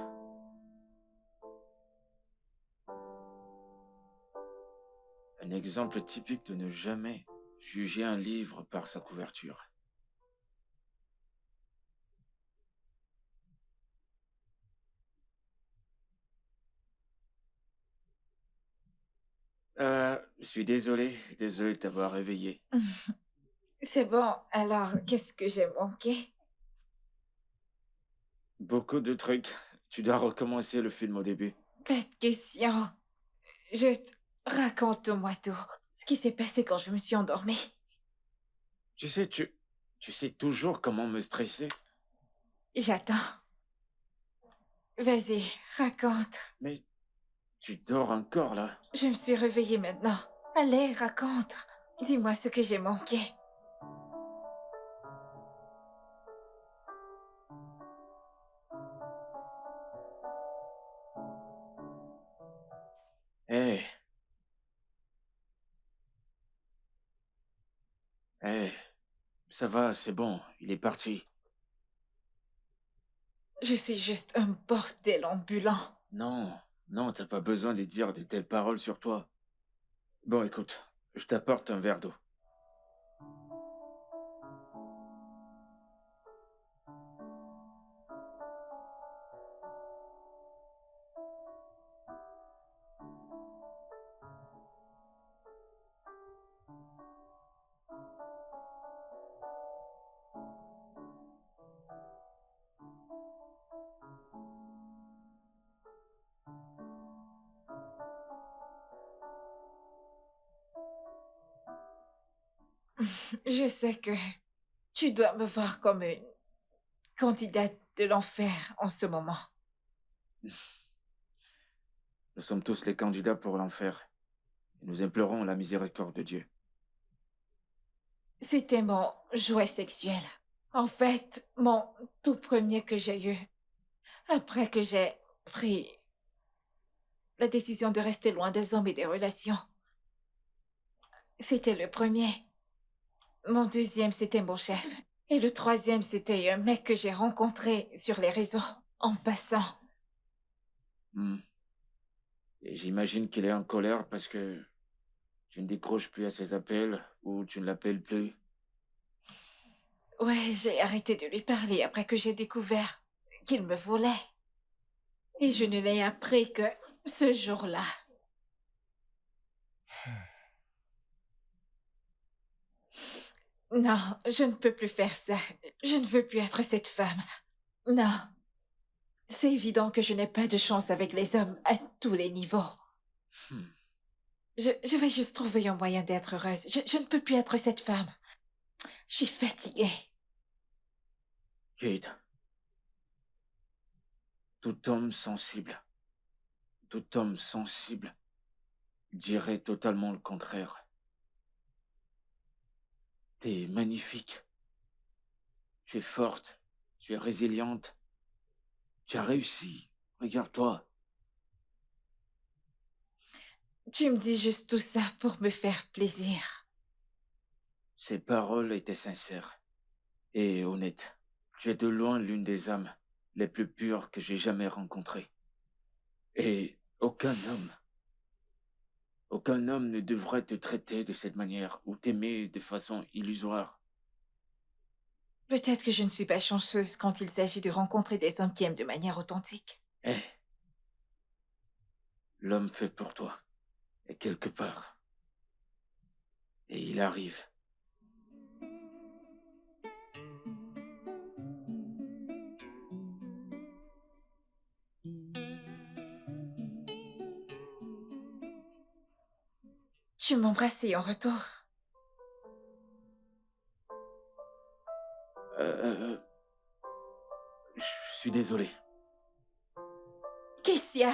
Un exemple typique de ne jamais juger un livre par sa couverture. Je suis désolé de t'avoir réveillé. C'est bon, alors qu'est-ce que j'ai manqué? Beaucoup de trucs. Tu dois recommencer le film au début. Pas de question. Juste raconte-moi tout. Ce qui s'est passé quand je me suis endormie. Tu sais, tu sais toujours comment me stresser. J'attends. Vas-y, raconte. Mais tu dors encore là. Je me suis réveillée maintenant. Allez, raconte. Dis-moi ce que j'ai manqué. Hé. Hé. Ça va, c'est bon, il est parti. Je suis juste un bordel ambulant. Non, non, t'as pas besoin de dire de telles paroles sur toi. Bon, écoute, je t'apporte un verre d'eau. Je sais que tu dois me voir comme une candidate de l'enfer en ce moment. Nous sommes tous les candidats pour l'enfer. Et nous implorons la miséricorde de Dieu. C'était mon jouet sexuel. En fait, mon tout premier que j'ai eu. Après que j'ai pris la décision de rester loin des hommes et des relations. C'était le premier. Mon deuxième, c'était mon chef. Et le troisième, c'était un mec que j'ai rencontré sur les réseaux, en passant. Hmm. Et j'imagine qu'il est en colère parce que tu ne décroches plus à ses appels ou tu ne l'appelles plus. Ouais, j'ai arrêté de lui parler après que j'ai découvert qu'il me volait. Et je ne l'ai appris que ce jour-là. Non, je ne peux plus faire ça. Je ne veux plus être cette femme. Non. C'est évident que je n'ai pas de chance avec les hommes à tous les niveaux. Hmm. Je vais juste trouver un moyen d'être heureuse. Je ne peux plus être cette femme. Je suis fatiguée. Kate, tout homme sensible dirait totalement le contraire. T'es magnifique. Tu es forte. Tu es résiliente. Tu as réussi. Regarde-toi. Tu me dis juste tout ça pour me faire plaisir. Ces paroles étaient sincères et honnêtes. Tu es de loin l'une des âmes les plus pures que j'ai jamais rencontrées. Et aucun homme ne devrait te traiter de cette manière ou t'aimer de façon illusoire. Peut-être que je ne suis pas chanceuse quand il s'agit de rencontrer des hommes qui aiment de manière authentique. Eh, l'homme fait pour toi est quelque part. Et il arrive. Tu m'embrassais en retour. Je suis désolé. Qu'est-ce qu'il y a?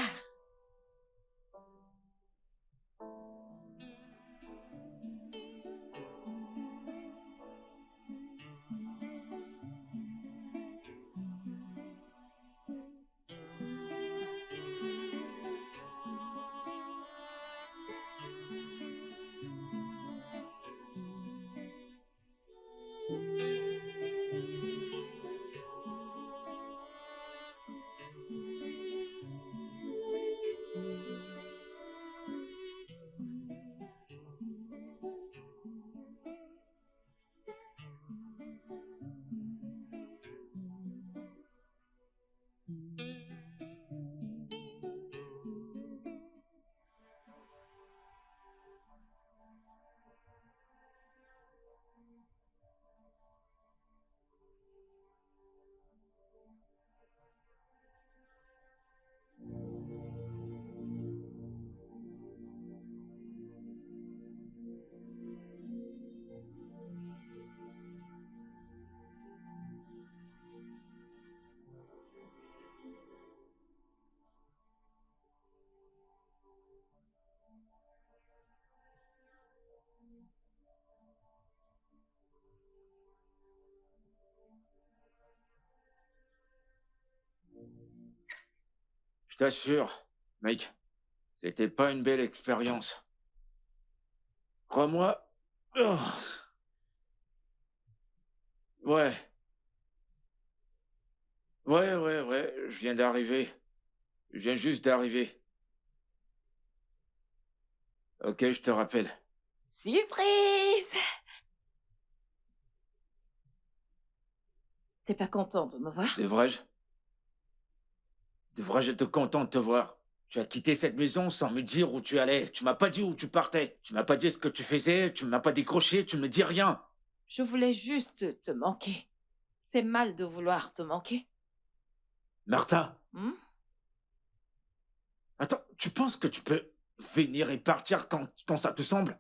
Je t'assure, mec, c'était pas une belle expérience. Crois-moi. Oh. Ouais. Ouais, je viens d'arriver. Je viens juste d'arriver. Ok, je te rappelle. Surprise! T'es pas content de me voir? Devrais-je être content de te voir? Tu as quitté cette maison sans me dire où tu allais. Tu m'as pas dit où tu partais. Tu m'as pas dit ce que tu faisais. Tu m'as pas décroché. Tu me dis rien. Je voulais juste te manquer. C'est mal de vouloir te manquer. Martha, Hmm? attends, tu penses que tu peux venir et partir quand ça te semble?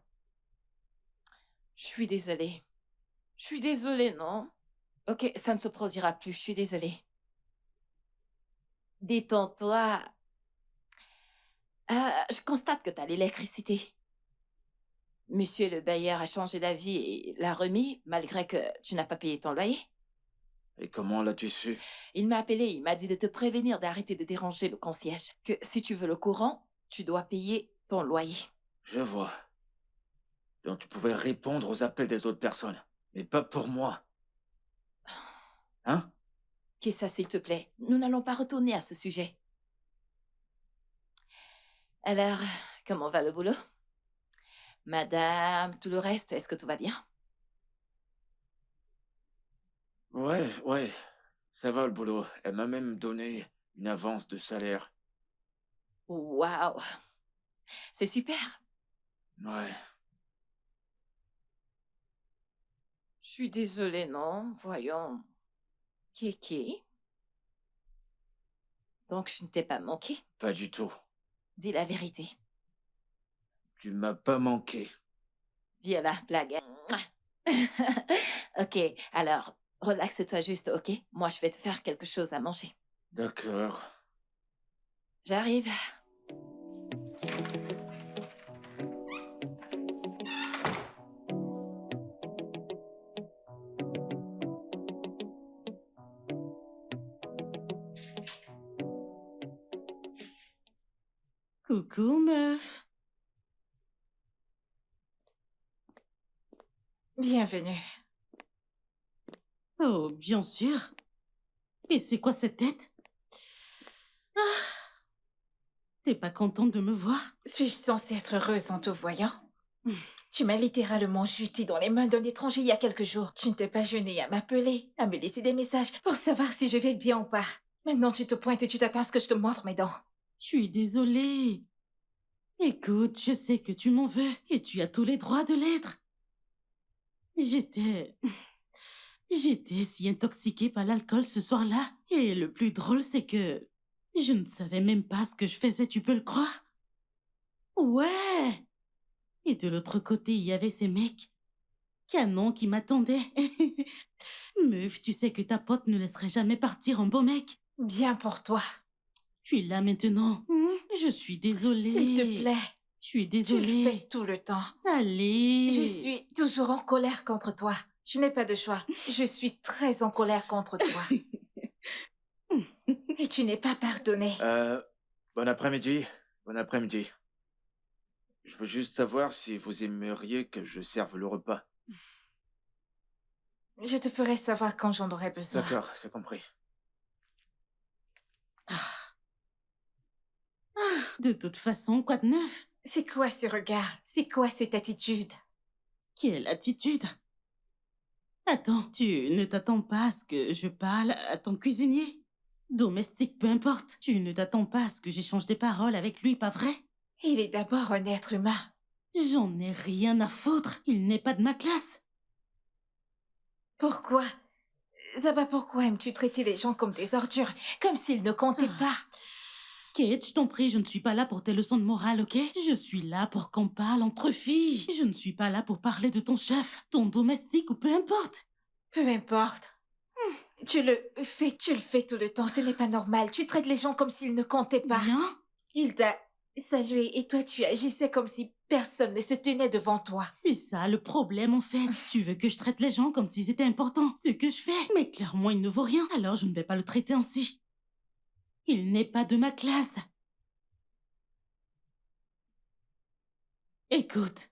Je suis désolée. Je suis désolée, non? Ok, ça ne se produira plus, je suis désolée. Détends-toi. Je constate que t'as l'électricité. Monsieur le bailleur a changé d'avis et l'a remis, malgré que tu n'as pas payé ton loyer. Et comment l'as-tu su? Il m'a appelé, il m'a dit de te prévenir d'arrêter de déranger le concierge. Que si tu veux le courant, tu dois payer ton loyer. Je vois. Donc tu pouvais répondre aux appels des autres personnes, mais pas pour moi. Hein? Qu'est-ce ça, s'il te plaît? Nous n'allons pas retourner à ce sujet. Alors, comment va le boulot? Madame, tout le reste, est-ce que tout va bien? Ouais, ça va le boulot. Elle m'a même donné une avance de salaire. Waouh! C'est super! Ouais. Je suis désolée, non? Voyons. Kéké? Donc, je ne t'ai pas manqué? Pas du tout. Dis la vérité. Tu m'as pas manqué. Dis la blague. Ok, alors, relaxe-toi juste, ok? Moi, je vais te faire quelque chose à manger. D'accord. J'arrive. Coucou, meuf. Bienvenue. Oh, bien sûr. Mais c'est quoi cette tête? Ah, t'es pas contente de me voir? Suis-je censée être heureuse en te voyant? Tu m'as littéralement jeté dans les mains d'un étranger il y a quelques jours. Tu ne t'es pas gêné à m'appeler, à me laisser des messages pour savoir si je vais bien ou pas. Maintenant, tu te pointes et tu t'attends à ce que je te montre mes dents. Je suis désolée. Écoute, je sais que tu m'en veux et tu as tous les droits de l'être. J'étais si intoxiquée par l'alcool ce soir-là. Et le plus drôle, c'est que je ne savais même pas ce que je faisais, tu peux le croire? Ouais. Et de l'autre côté, il y avait ces mecs canons qui m'attendaient. Meuf, tu sais que ta pote ne laisserait jamais partir un beau mec. Bien pour toi. Tu es là maintenant. Je suis désolée. S'il te plaît, Je suis tu le désolée. fais tout le temps. Allez. Je suis toujours en colère contre toi. Je n'ai pas de choix. Je suis très en colère contre toi. Et tu n'es pas pardonné. Bon après-midi. Bon après-midi. Je veux juste savoir si vous aimeriez que je serve le repas. Je te ferai savoir quand j'en aurai besoin. D'accord, c'est compris. De toute façon, quoi de neuf? C'est quoi ce regard? C'est quoi cette attitude? Quelle attitude? Attends, tu ne t'attends pas à ce que je parle à ton cuisinier? Domestique, peu importe. Tu ne t'attends pas à ce que j'échange des paroles avec lui, pas vrai? Il est d'abord un être humain. J'en ai rien à foutre. Il n'est pas de ma classe. Pourquoi? Zaba, pourquoi aimes-tu traiter les gens comme des ordures? Comme s'ils ne comptaient pas? Kate, je t'en prie, je ne suis pas là pour tes leçons de morale, ok? Je suis là pour qu'on parle entre filles. Je ne suis pas là pour parler de ton chef, ton domestique ou peu importe. Peu importe. Tu le fais tout le temps. Ce n'est pas normal. Tu traites les gens comme s'ils ne comptaient pas. Bien? Il t'a salué et toi tu agissais comme si personne ne se tenait devant toi. C'est ça le problème en fait. Tu veux que je traite les gens comme s'ils étaient importants. Ce que je fais. Mais clairement, il ne vaut rien. Alors je ne vais pas le traiter ainsi. Il n'est pas de ma classe. Écoute,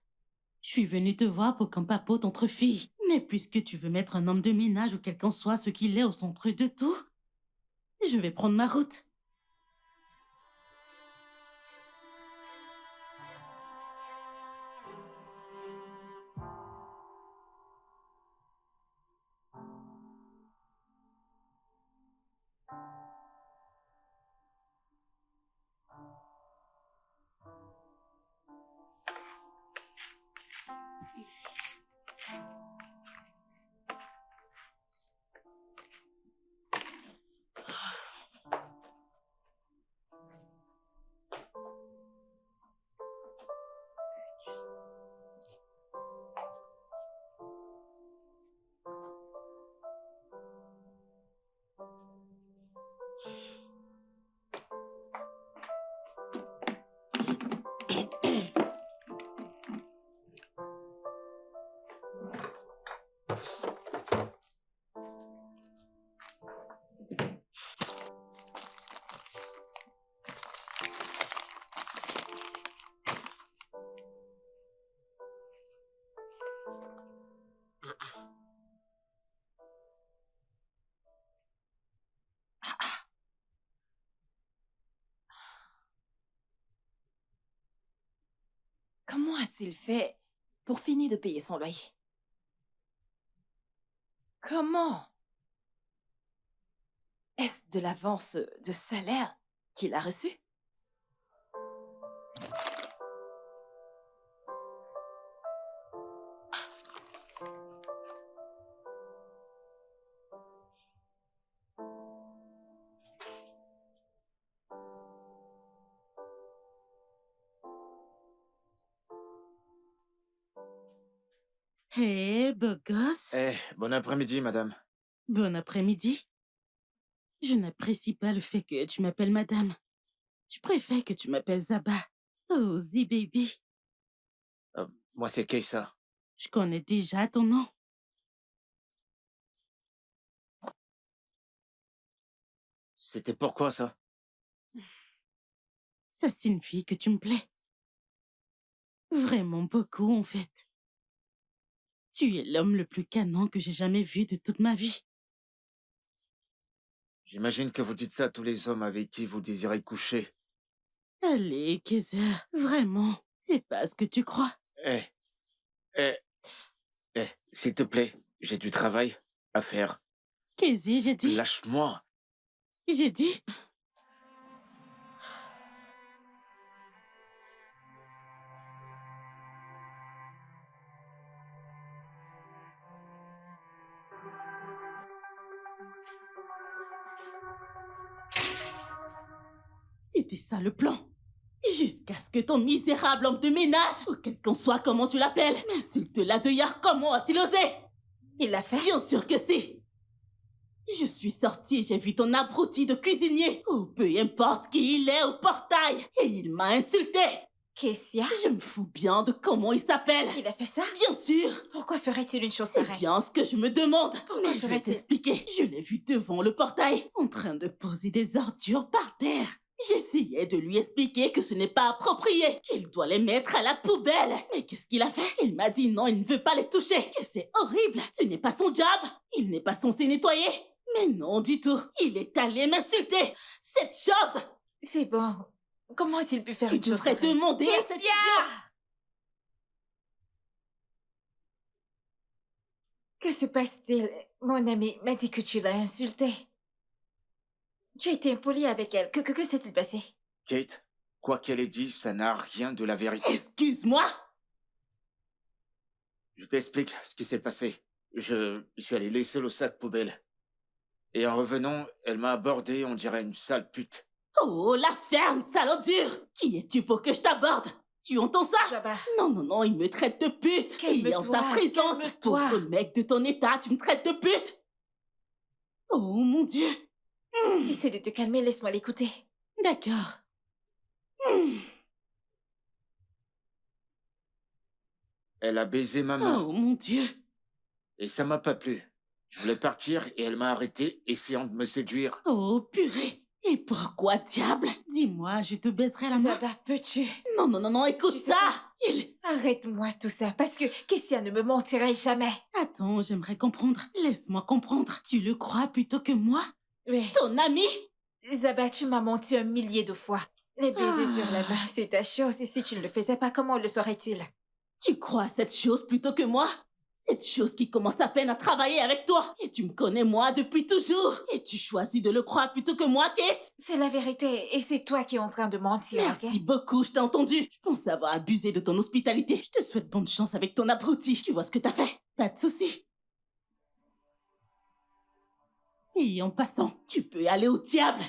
je suis venue te voir pour qu'on papote entre filles. Mais puisque tu veux mettre un homme de ménage ou quel qu'en soit ce qu'il est au centre de tout, je vais prendre ma route. Comment a-t-il fait pour finir de payer son loyer? Comment? Est-ce de l'avance de salaire qu'il a reçu? Hé, beau gosse. Bon après-midi, madame. Bon après-midi. Je n'apprécie pas le fait que tu m'appelles madame. Je préfère que tu m'appelles Zaba. Oh, Z-Baby. Moi, c'est Keissa. Je connais déjà ton nom. C'était pourquoi, ça? Ça signifie que tu me plais. Vraiment beaucoup, en fait. Tu es l'homme le plus canon que j'ai jamais vu de toute ma vie. J'imagine que vous dites ça à tous les hommes avec qui vous désirez coucher. Allez, Kaiser, vraiment, c'est pas ce que tu crois. Eh, eh, s'il te plaît, j'ai du travail à faire. Kaiser, j'ai dit. Lâche-moi. J'ai dit. C'était ça le plan. Jusqu'à ce que ton misérable homme de ménage, ou quel qu'on soit comment tu l'appelles, m'insulte la deuillard. Comment a-t-il osé? Il l'a fait? Bien sûr que si. Je suis sortie et j'ai vu ton abruti de cuisinier, ou peu importe qui il est au portail, et il m'a insulté. Kessia? Je me fous bien de comment il s'appelle. Il a fait ça? Bien sûr. Pourquoi ferait-il une chose C'est pareille? bien ce que je me demande. Pourquoi Mais je vais ferait-il? t'expliquer. Je l'ai vu devant le portail, en train de poser des ordures par terre. J'essayais de lui expliquer que ce n'est pas approprié, qu'il doit les mettre à la poubelle. Mais qu'est-ce qu'il a fait? Il m'a dit non, il ne veut pas les toucher, que c'est horrible. Ce n'est pas son job. Il n'est pas censé nettoyer. Mais non du tout. Il est allé m'insulter. Cette chose. C'est bon. Comment a-t-il pu faire Tu une chose devrais pareille? demander à cet idiot. Que se passe-t-il? Mon ami m'a dit que tu l'as insultée. Tu as été impoli avec elle. Que s'est-il passé? Kate, quoi qu'elle ait dit, ça n'a rien de la vérité. Excuse-moi. Je t'explique ce qui s'est passé. Je suis allé laisser le sac poubelle. Et en revenant, elle m'a abordé, on dirait une sale pute. Oh, la ferme, salaud dur. Qui es-tu pour que je t'aborde? Tu entends ça? Zabba, Non, il me traite de pute. Calme-toi, Et en ta présence, calme-toi. pauvre mec de ton état, tu me traites de pute. Oh, mon Dieu. essaie de te calmer, laisse-moi l'écouter. D'accord. Elle a baisé ma main, Oh, mon Dieu. et ça m'a pas plu. Je voulais partir, et elle m'a arrêté, essayant de me séduire. Oh, purée. Et pourquoi, diable? Dis-moi, je te baiserai la main. Zabba, peux-tu? Non, écoute Tu sais ça. Il... Arrête-moi tout ça, parce que Kessia ne me mentirait jamais. Attends, j'aimerais comprendre. Laisse-moi comprendre. Tu le crois plutôt que moi? Oui. Ton ami? Zabba, tu m'as menti 1 millier de fois. Les baisers Ah. sur la main, c'est ta chose, et si tu ne le faisais pas, comment le saurait-il? Tu crois à cette chose plutôt que moi? Cette chose qui commence à peine à travailler avec toi. Et tu me connais moi depuis toujours. Et tu choisis de le croire plutôt que moi, Kate? C'est la vérité, et c'est toi qui es en train de mentir, Merci ok? beaucoup, je t'ai entendu. Je pense avoir abusé de ton hospitalité. Je te souhaite bonne chance avec ton abruti. Tu vois ce que t'as fait? Pas de souci. Et en passant, tu peux aller au diable.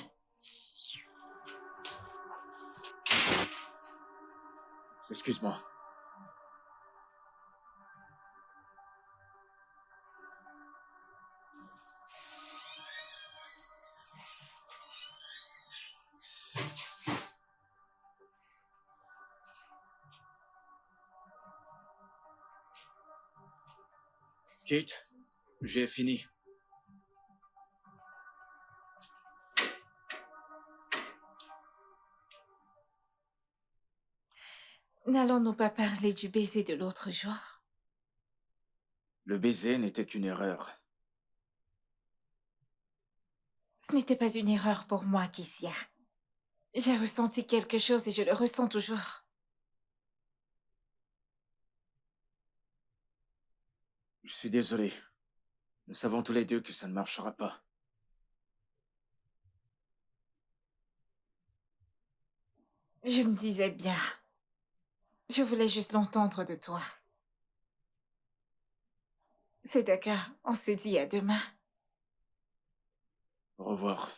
Excuse-moi. Kate, j'ai fini. N'allons-nous pas parler du baiser de l'autre jour? Le baiser n'était qu'une erreur. Ce n'était pas une erreur pour moi, Kessia. J'ai ressenti quelque chose et je le ressens toujours. Je suis désolé. Nous savons tous les deux que ça ne marchera pas. Je me disais bien. Je voulais juste l'entendre de toi. C'est d'accord, on se dit à demain. Au revoir.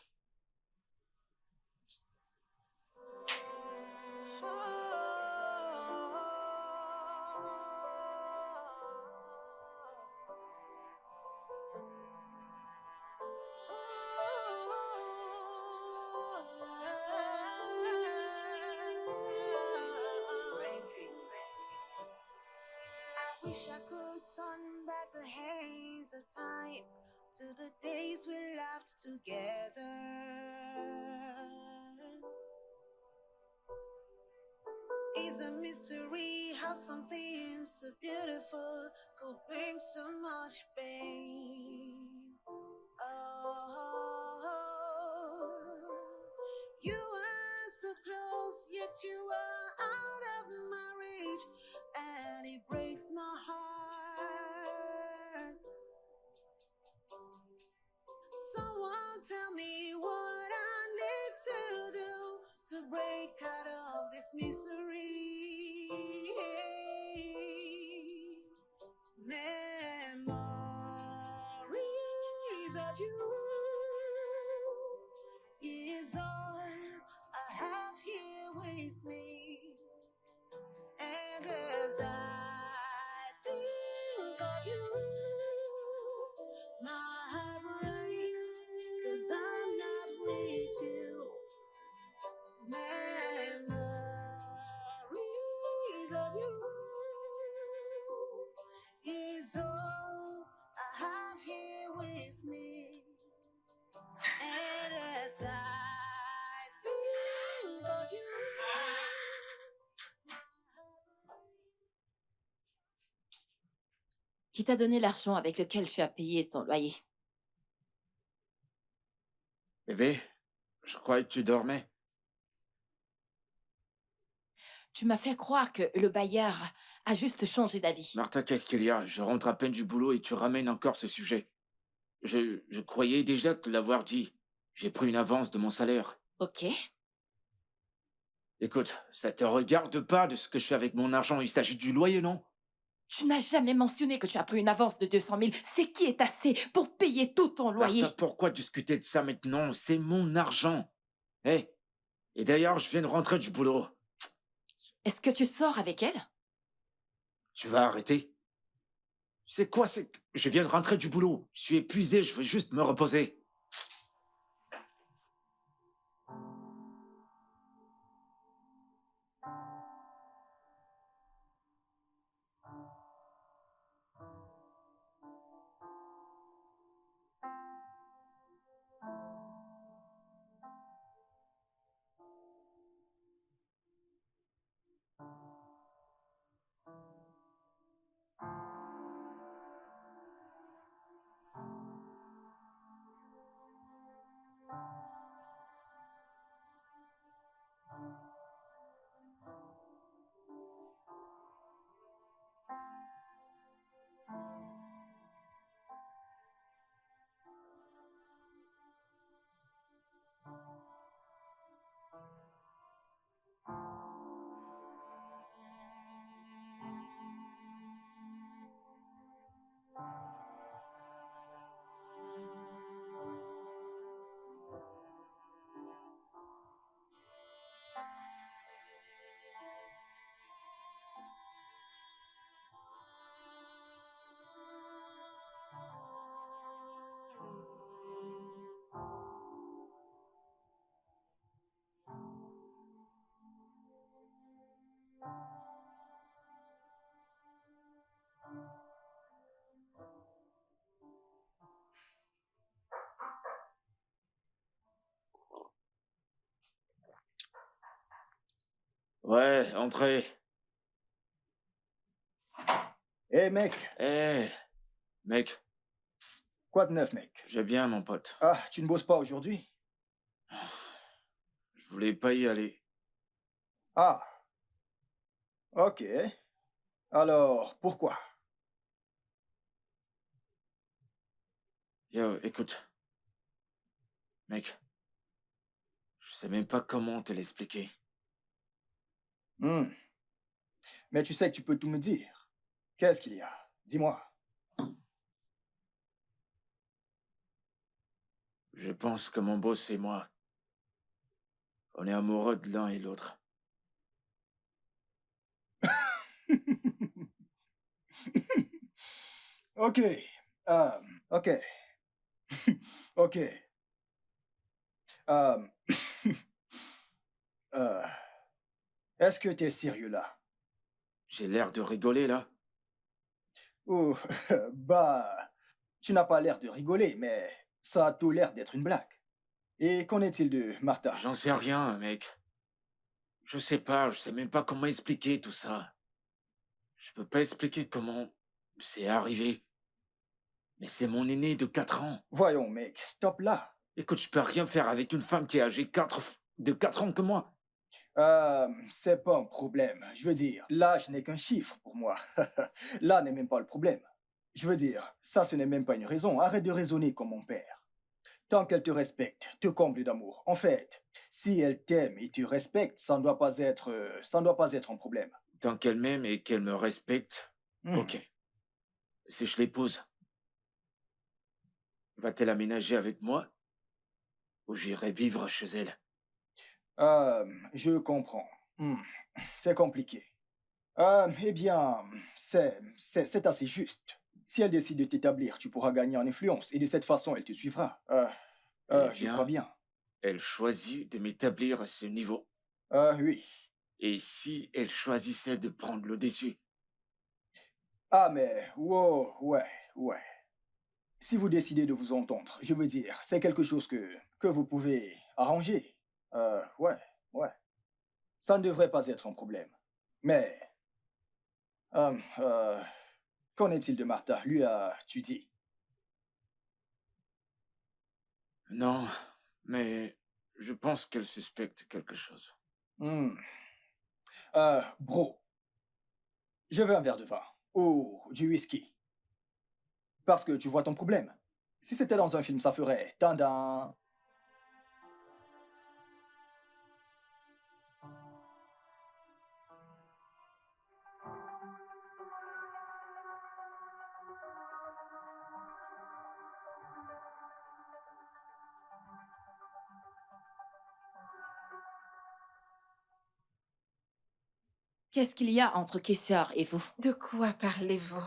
I wish I could turn back the hands of time to the days we laughed together. It's a mystery how something so beautiful could bring so much pain. Oh, you are so close, yet you are out of my reach, and it breaks my heart. Someone tell me what I need to do to break out of this misery. Memories of you is all I have here with me. Il t'a donné l'argent avec lequel tu as payé ton loyer. Bébé, je croyais que tu dormais. Tu m'as fait croire que le bailleur a juste changé d'avis. Martha, qu'est-ce qu'il y a? Je rentre à peine du boulot et tu ramènes encore ce sujet. Je croyais déjà te l'avoir dit. J'ai pris une avance de mon salaire. Ok. Écoute, ça te regarde pas de ce que je fais avec mon argent. Il s'agit du loyer, non? Tu n'as jamais mentionné que tu as pris une avance de 200 000. C'est qui est assez pour payer tout ton loyer. Martha, pourquoi discuter de ça maintenant? C'est mon argent. Hé, et d'ailleurs, je viens de rentrer du boulot. Est-ce que tu sors avec elle? Tu vas arrêter? C'est quoi? Je viens de rentrer du boulot. Je suis épuisé, je veux juste me reposer. Ouais, entrez. Hé, mec. Mec, Quoi de neuf, mec? je vais bien, mon pote. Ah, tu ne bosses pas aujourd'hui? Je voulais pas y aller. Ah. Ok. Alors, pourquoi? Yo, écoute. Mec, je sais même pas comment te l'expliquer. Hmm. Mais tu sais que tu peux tout me dire. Qu'est-ce qu'il y a? Dis-moi. Je pense que mon boss et moi, on est amoureux de l'un et l'autre. Ok. Ok. Ok. Euh, euh, Est-ce que t'es sérieux là? J'ai l'air de rigoler, là? Ou, bah, tu n'as pas l'air de rigoler, mais ça a tout l'air d'être une blague. Et qu'en est-il de Martha? J'en sais rien, mec. Je sais pas, je sais même pas comment expliquer tout ça. Je peux pas expliquer comment c'est arrivé. Mais c'est mon aîné de 4 ans. Voyons, mec, stop là. Écoute, je peux rien faire avec une femme qui est âgée de 4 ans que moi. C'est pas un problème. Je veux dire, l'âge n'est qu'un chiffre pour moi. Là n'est même pas le problème. Je veux dire, ça ce n'est même pas une raison. Arrête de raisonner comme mon père. Tant qu'elle te respecte, te comble d'amour. En fait, si elle t'aime et te respecte, ça ne doit pas être un problème. Tant qu'elle m'aime et qu'elle me respecte, Hmm. ok. Si je l'épouse, va-t-elle aménager avec moi? Ou j'irai vivre chez elle? Je comprends. Hmm. C'est compliqué. Eh bien, c'est assez juste. Si elle décide de t'établir, tu pourras gagner en influence et de cette façon, elle te suivra. Eh Je bien, crois bien. elle choisit de m'établir à ce niveau. Oui. Et si elle choisissait de prendre le dessus? Ah, mais, wow, ouais. Si vous décidez de vous entendre, je veux dire, c'est quelque chose que vous pouvez arranger. Ouais. Ça ne devrait pas être un problème. Mais, euh, euh, Qu'en est-il de Martha? Lui as-tu dit? Non, mais je pense qu'elle suspecte quelque chose. Hmm. Bro, je veux un verre de vin. Ou du whisky. Parce que tu vois ton problème. Si c'était dans un film, ça ferait tadam. Qu'est-ce qu'il y a entre Kessler et vous? De quoi parlez-vous?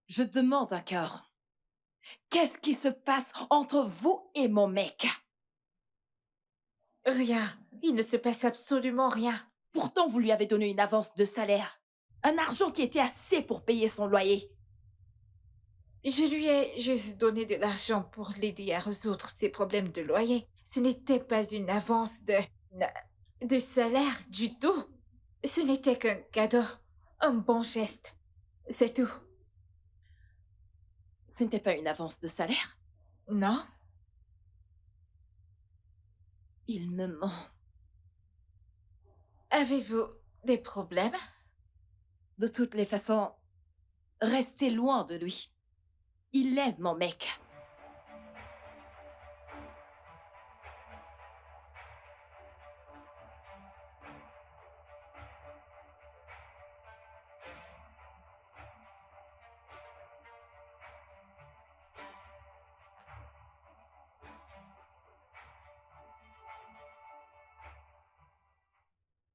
Je demande encore. Qu'est-ce qui se passe entre vous et mon mec? Rien. Il ne se passe absolument rien. Pourtant, vous lui avez donné une avance de salaire. Un argent qui était assez pour payer son loyer. Je lui ai juste donné de l'argent pour l'aider à résoudre ses problèmes de loyer. Ce n'était pas une avance de salaire du tout. Ce n'était qu'un cadeau. Un bon geste. C'est tout. Ce n'était pas une avance de salaire. Non? Il me ment. Avez-vous des problèmes? De toutes les façons, restez loin de lui. Il est mon mec.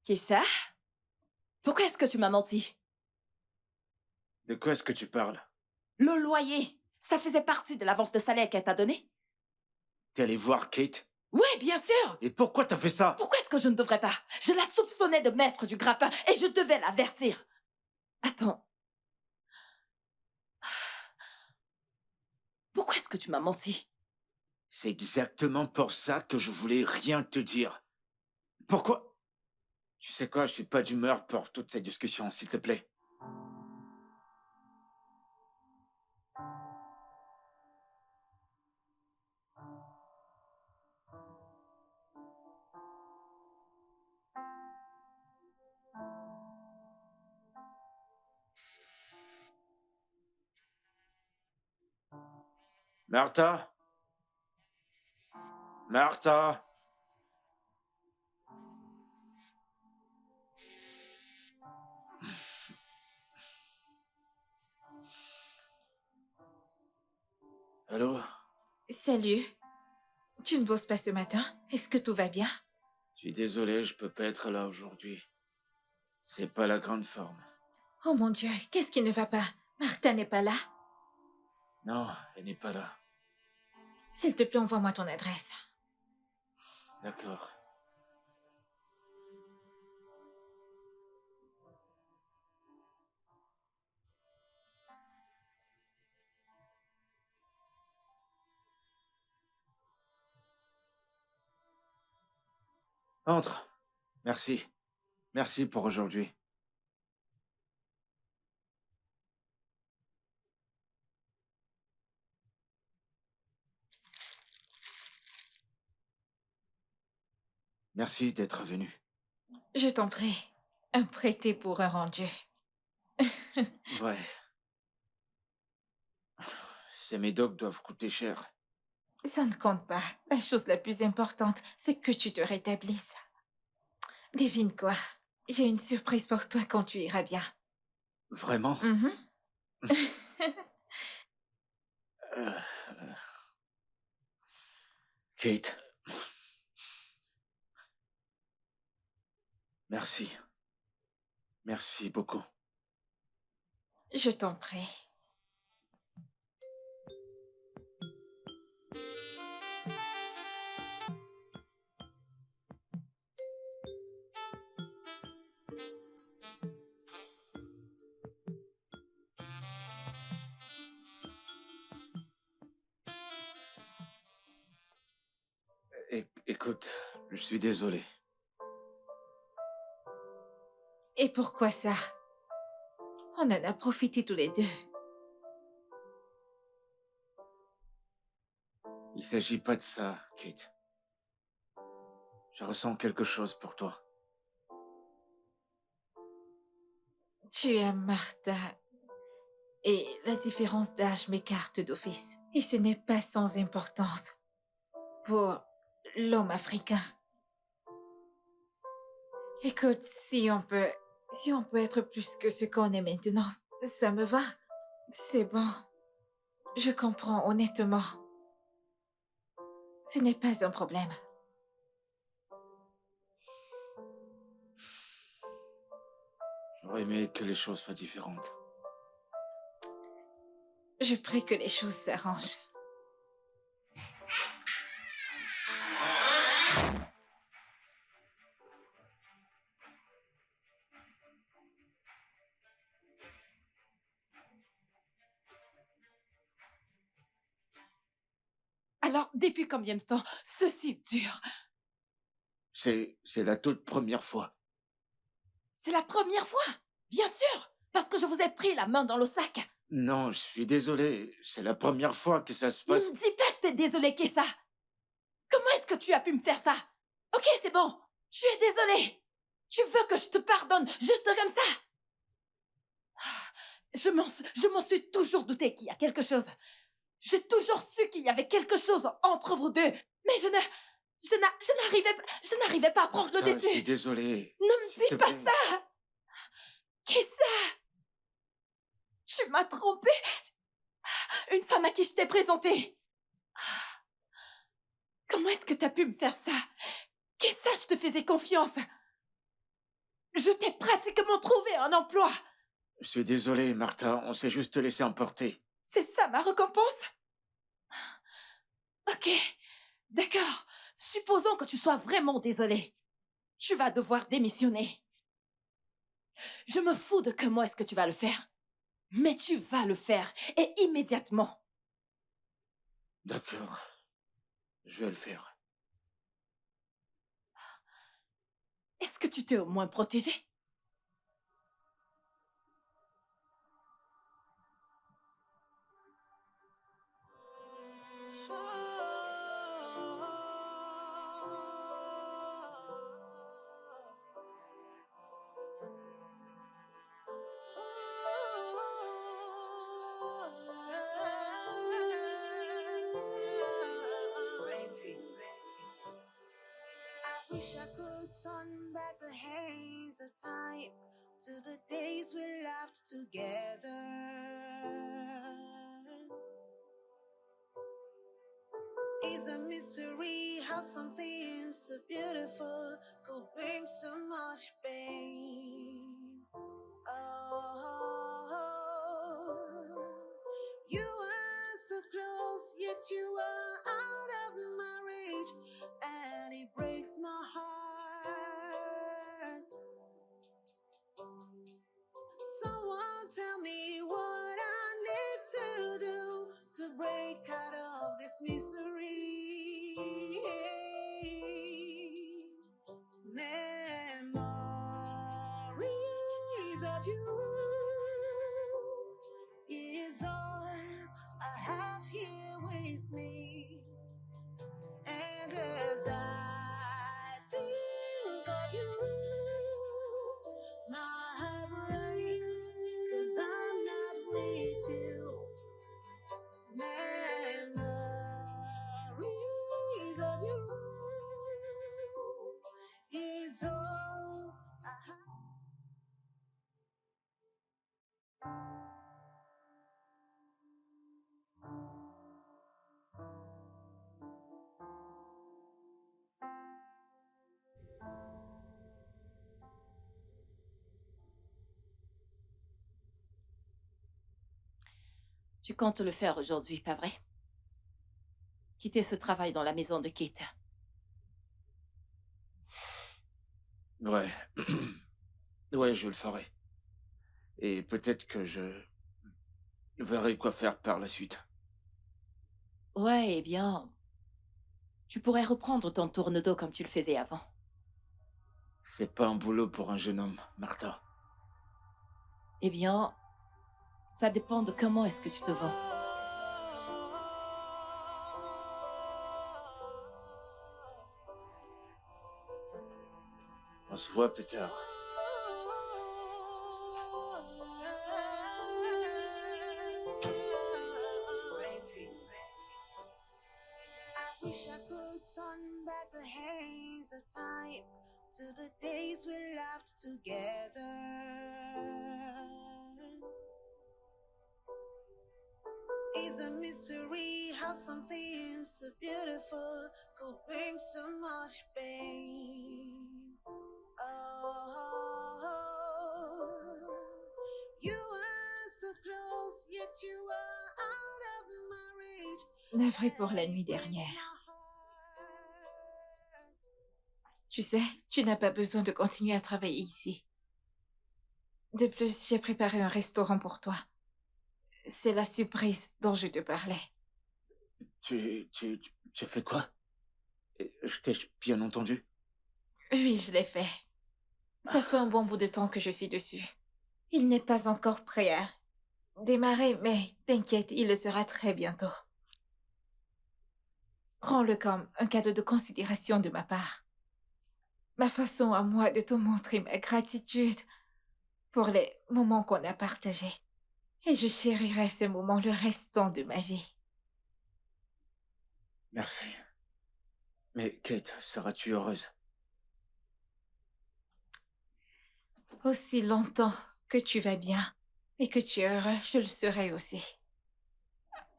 Qui ça? Pourquoi est-ce que tu m'as menti? De quoi est-ce que tu parles? Le loyer, ça faisait partie de l'avance de salaire qu'elle t'a donnée? T'es allé voir Kate? Oui, bien sûr! Et pourquoi t'as fait ça? Pourquoi est-ce que je ne devrais pas? Je la soupçonnais de mettre du grappin et je devais l'avertir. Attends. Pourquoi est-ce que tu m'as menti? C'est exactement pour ça que je voulais rien te dire. Pourquoi? Tu sais quoi, je suis pas d'humeur pour toute cette discussion, s'il te plaît. Martha? Martha? Allô? Salut. Tu ne bosses pas ce matin? Est-ce que tout va bien? Je suis désolé, je peux pas être là aujourd'hui. C'est pas la grande forme. Oh mon Dieu, qu'est-ce qui ne va pas? Martha n'est pas là? Non, elle n'est pas là. S'il te plaît, envoie-moi ton adresse. D'accord. Entre. Merci. Merci pour aujourd'hui. Merci d'être venu. Je t'en prie. Un prêté pour un rendu. Ouais. Ces médocs doivent coûter cher. Ça ne compte pas. La chose la plus importante, c'est que tu te rétablisses. Devine quoi? J'ai une surprise pour toi quand tu iras bien. Vraiment? Mhm. Euh, Kate. Merci. Merci beaucoup. Je t'en prie. Écoute, je suis désolé. Et pourquoi ça? On en a profité tous les deux. Il s'agit pas de ça, Kate. Je ressens quelque chose pour toi. Tu aimes Martha. Et la différence d'âge m'écarte d'office. Et ce n'est pas sans importance pour l'homme africain. Écoute, si on peut être plus que ce qu'on est maintenant, ça me va. C'est bon. Je comprends honnêtement. Ce n'est pas un problème. J'aurais aimé que les choses soient différentes. Je prie que les choses s'arrangent. Alors, depuis combien de temps ceci dure? C'est la toute première fois. C'est la première fois? Bien sûr, parce que je vous ai pris la main dans le sac. Non, je suis désolé. C'est la première fois que ça se Ne passe. me dis pas que t'es désolé, Kessa. Comment est-ce que tu as pu me faire ça? Ok, c'est bon. Je suis désolée. Tu veux que je te pardonne juste comme ça? Je m'en suis toujours douté qu'il y a quelque chose. J'ai toujours su qu'il y avait quelque chose entre vous deux. Mais je n'arrivais pas à prendre le Putain, je suis dessus. désolé. Ne me S'il te dis pas plaît. ça. Kessa, tu m'as trompée. Une femme à qui je t'ai présentée. Comment est-ce que t'as pu me faire ça? Kessa, je te faisais confiance. Je t'ai pratiquement trouvé un emploi. Je suis désolé, Martha. On s'est juste laissé emporter. C'est ça ma récompense? Ok, d'accord. Supposons que tu sois vraiment désolé. Tu vas devoir démissionner. Je me fous de comment est-ce que tu vas le faire. Mais tu vas le faire, et immédiatement. D'accord. Je vais le faire. Est-ce que tu t'es au moins protégé? I wish I could turn back the hands of time to the days we laughed together. It's a mystery how something so beautiful could bring so much pain. Oh, you are so close, yet you are out of my reach, and it breaks my heart. Someone tell me what I need to do to break out of this misery. Memories of you is all I have here with me. And as I think of you, my heart breaks, 'cause I'm not with you. Memories of you is all I have. Tu comptes le faire aujourd'hui, pas vrai? Quitter ce travail dans la maison de Kate. Ouais. Ouais, je le ferai. Et peut-être que je verrai quoi faire par la suite. Ouais, eh bien, tu pourrais reprendre ton tourne-dos comme tu le faisais avant. C'est pas un boulot pour un jeune homme, Martha. Eh bien, Ça dépend de comment est-ce que tu te vends. On se voit plus tard. I wish I could turn back the hands of time to the days we laughed together. It's a mystery how something so beautiful could bring so much pain. Oh, you are so close, yet you are out of my reach. Navré pour la nuit dernière. Tu sais, tu n'as pas besoin de continuer à travailler ici. De plus, j'ai préparé un restaurant pour toi. C'est la surprise dont je te parlais. Tu as fait quoi? Je t'ai bien entendu. Oui, je l'ai fait. Ça fait un bon bout de temps que je suis dessus. Il n'est pas encore prêt à démarrer, mais t'inquiète, il le sera très bientôt. Prends-le comme un cadeau de considération de ma part. Ma façon à moi de te montrer ma gratitude pour les moments qu'on a partagés. Et je chérirai ces moments le restant de ma vie. Merci. Mais Kate, seras-tu heureuse? Aussi longtemps que tu vas bien et que tu es heureux, je le serai aussi.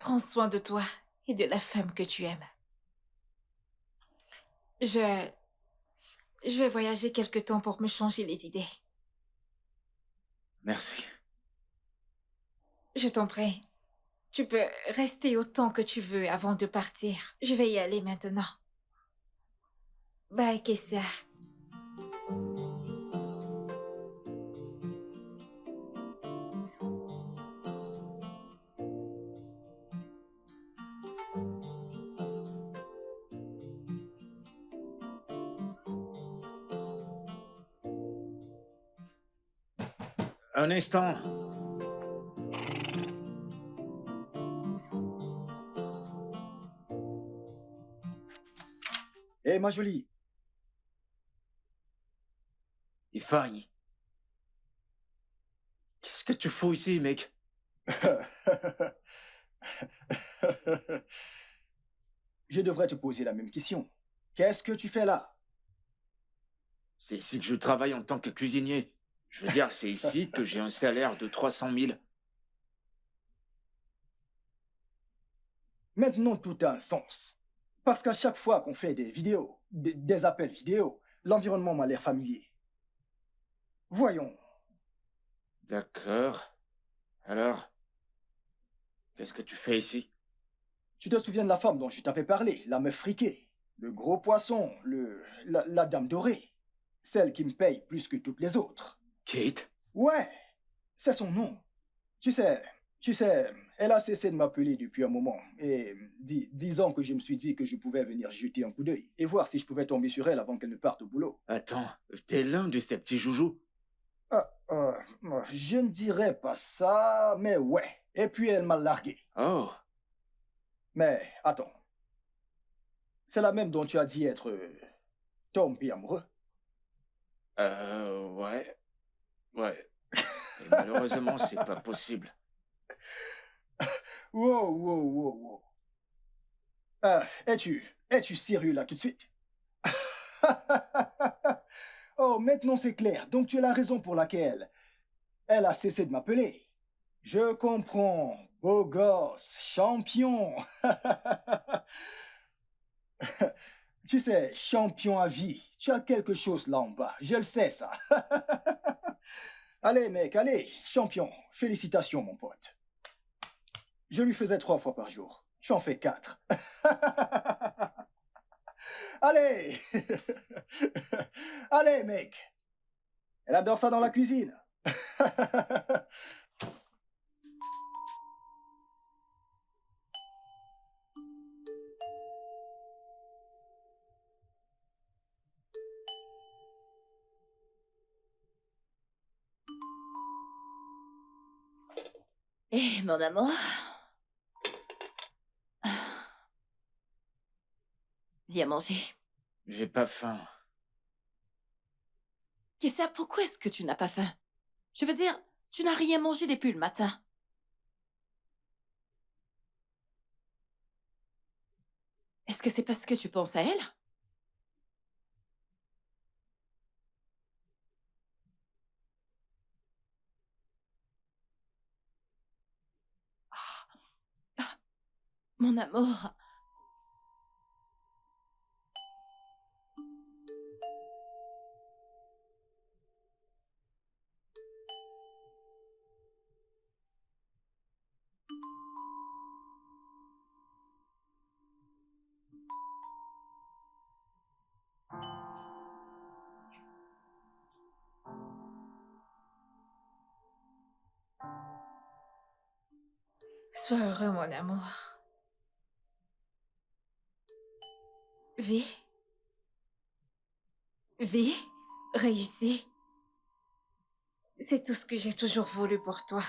Prends soin de toi et de la femme que tu aimes. Je vais voyager quelque temps pour me changer les idées. Merci. Je t'en prie. Tu peux rester autant que tu veux avant de partir. Je vais y aller maintenant. Bye, Kessa. Un instant. Hé, ma jolie. Il faille. Qu'est-ce que tu fous ici, mec? Je devrais te poser la même question. Qu'est-ce que tu fais là? C'est ici que je travaille en tant que cuisinier. Je veux dire, c'est ici que j'ai un salaire de 300 000. Maintenant, tout a un sens. Parce qu'à chaque fois qu'on fait des vidéos, des appels vidéo, l'environnement m'a l'air familier. Voyons. D'accord. Alors, qu'est-ce que tu fais ici? Tu te souviens de la femme dont je t'avais parlé, la meuf friquée, le gros poisson, la dame dorée, celle qui me paye plus que toutes les autres. Kate? Ouais, c'est son nom. Tu sais, elle a cessé de m'appeler depuis un moment. Et disons que je me suis dit que je pouvais venir jeter un coup d'œil et voir si je pouvais tomber sur elle avant qu'elle ne parte au boulot. Attends, t'es l'un de ces petits joujoux? Je ne dirais pas ça, mais ouais. Et puis elle m'a largué. Oh, Mais attends. C'est la même dont tu as dit être tombé amoureux. ouais. Ouais. Et malheureusement, c'est pas possible. Wow. Es-tu sérieux là tout de suite? Oh, maintenant c'est clair. Donc tu as la raison pour laquelle elle a cessé de m'appeler. Je comprends. Beau gosse, champion. Tu sais, champion à vie. Tu as quelque chose là en bas. Je le sais, ça. Allez, mec, allez, champion. Félicitations, mon pote. Je lui faisais 3 fois par jour. J'en fais 4. Allez. Allez, mec. Elle adore ça dans la cuisine. Eh, mon amour. Viens manger. J'ai pas faim. Kessa, pourquoi est-ce que tu n'as pas faim? Je veux dire, tu n'as rien mangé depuis le matin. Est-ce que c'est parce que tu penses à elle? Mon amour. Sois heureux, mon amour. Vis. Vis. Réussis. C'est tout ce que j'ai toujours voulu pour toi.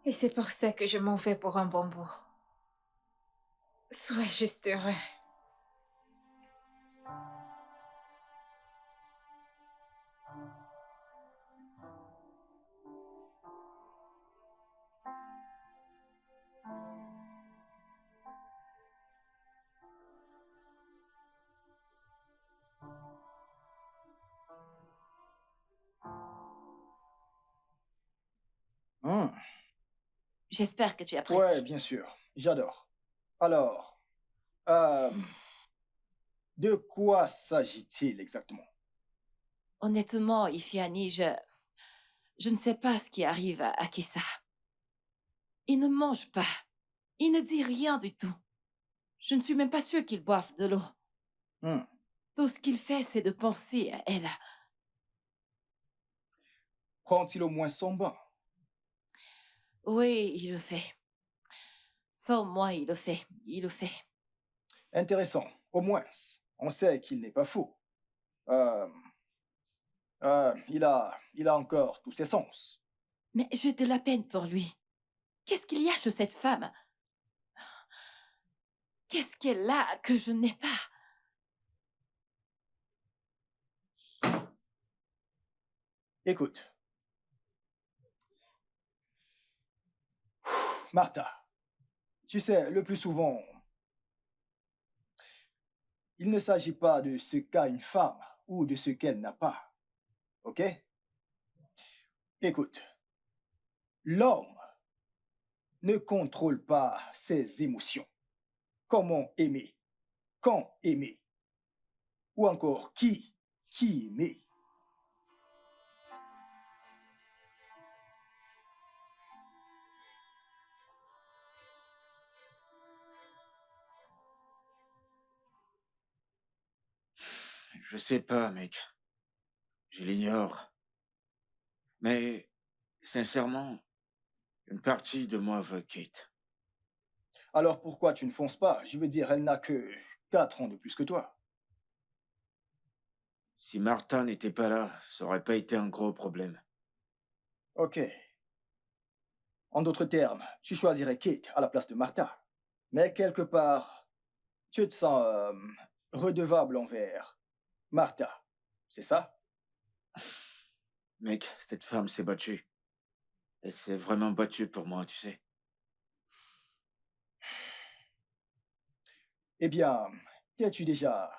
Et c'est pour ça que je m'en vais pour un bon bout. Sois juste heureux. Hmm. J'espère que tu Ouais, apprécies. bien sûr. J'adore. Alors, euh, de quoi s'agit-il exactement? Honnêtement, Ifiani, je ne sais pas ce qui arrive à Kessa. Il ne mange pas. Il ne dit rien du tout. Je ne suis même pas sûre qu'il boive de l'eau. Hmm. Tout ce qu'il fait, c'est de penser à elle. Prend-il au moins son bain? Oui, il le fait. Sans moi, il le fait. Il le fait. Intéressant. Au moins, on sait qu'il n'est pas fou. Euh, il a encore tous ses sens. Mais j'ai de la peine pour lui. Qu'est-ce qu'il y a chez cette femme? Qu'est-ce qu'elle a que je n'ai pas? Écoute, Martha, tu sais, le plus souvent, il ne s'agit pas de ce qu'a une femme ou de ce qu'elle n'a pas. OK? Écoute, l'homme ne contrôle pas ses émotions. Comment aimer? Quand aimer? Ou encore qui aimer? Je sais pas, mec. Je l'ignore. Mais, sincèrement, une partie de moi veut Kate. Alors pourquoi tu ne fonces pas? Je veux dire, elle n'a que 4 ans de plus que toi. Si Martha n'était pas là, ça aurait pas été un gros problème. OK. En d'autres termes, tu choisirais Kate à la place de Martha. Mais quelque part, tu te sens redevable envers Martha. C'est ça? Mec, cette femme s'est battue. Elle s'est vraiment battue pour moi, tu sais. Eh bien, t'as-tu déjà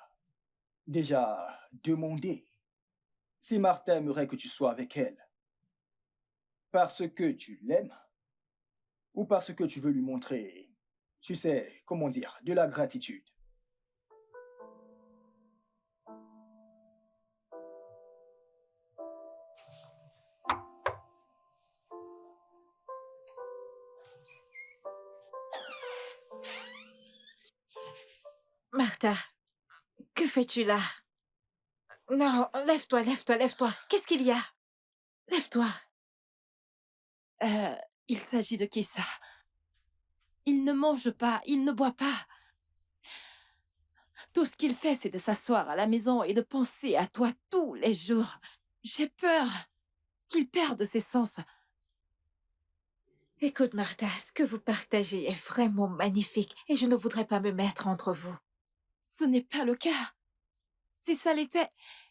demandé si Martha aimerait que tu sois avec elle parce que tu l'aimes ou parce que tu veux lui montrer, tu sais, comment dire, de la gratitude? Martha, que fais-tu là? Non, lève-toi, lève-toi, lève-toi. Qu'est-ce qu'il y a? Lève-toi. Euh, il s'agit de Kessa. Il ne mange pas, il ne boit pas. Tout ce qu'il fait, c'est de s'asseoir à la maison et de penser à toi tous les jours. J'ai peur qu'il perde ses sens. Écoute, Martha, ce que vous partagez est vraiment magnifique et je ne voudrais pas me mettre entre vous. Ce n'est pas le cas. Si ça l'était,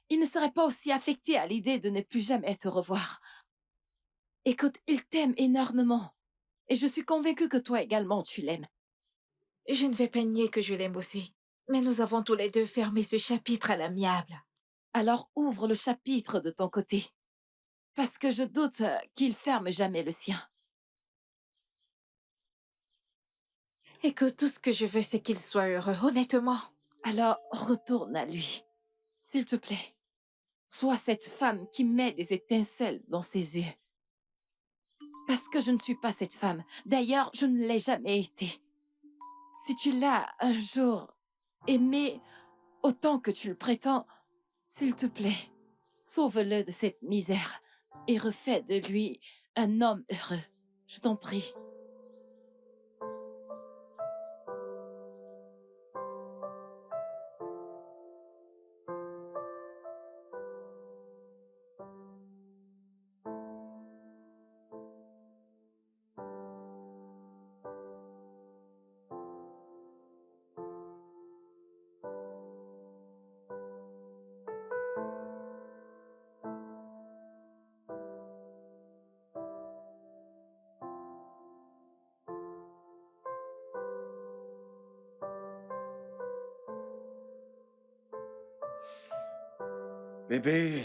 il ne serait pas aussi affecté à l'idée de ne plus jamais te revoir. Écoute, il t'aime énormément. Et je suis convaincue que toi également tu l'aimes. Je ne vais pas nier que je l'aime aussi, mais nous avons tous les deux fermé ce chapitre à l'amiable. Alors ouvre le chapitre de ton côté. Parce que je doute qu'il ferme jamais le sien. Écoute, tout ce que je veux, c'est qu'il soit heureux, honnêtement. Alors retourne à lui. S'il te plaît. Sois cette femme qui met des étincelles dans ses yeux. Parce que je ne suis pas cette femme. D'ailleurs, je ne l'ai jamais été. Si tu l'as un jour aimé autant que tu le prétends, s'il te plaît, sauve-le de cette misère et refais de lui un homme heureux. Je t'en prie. Bébé,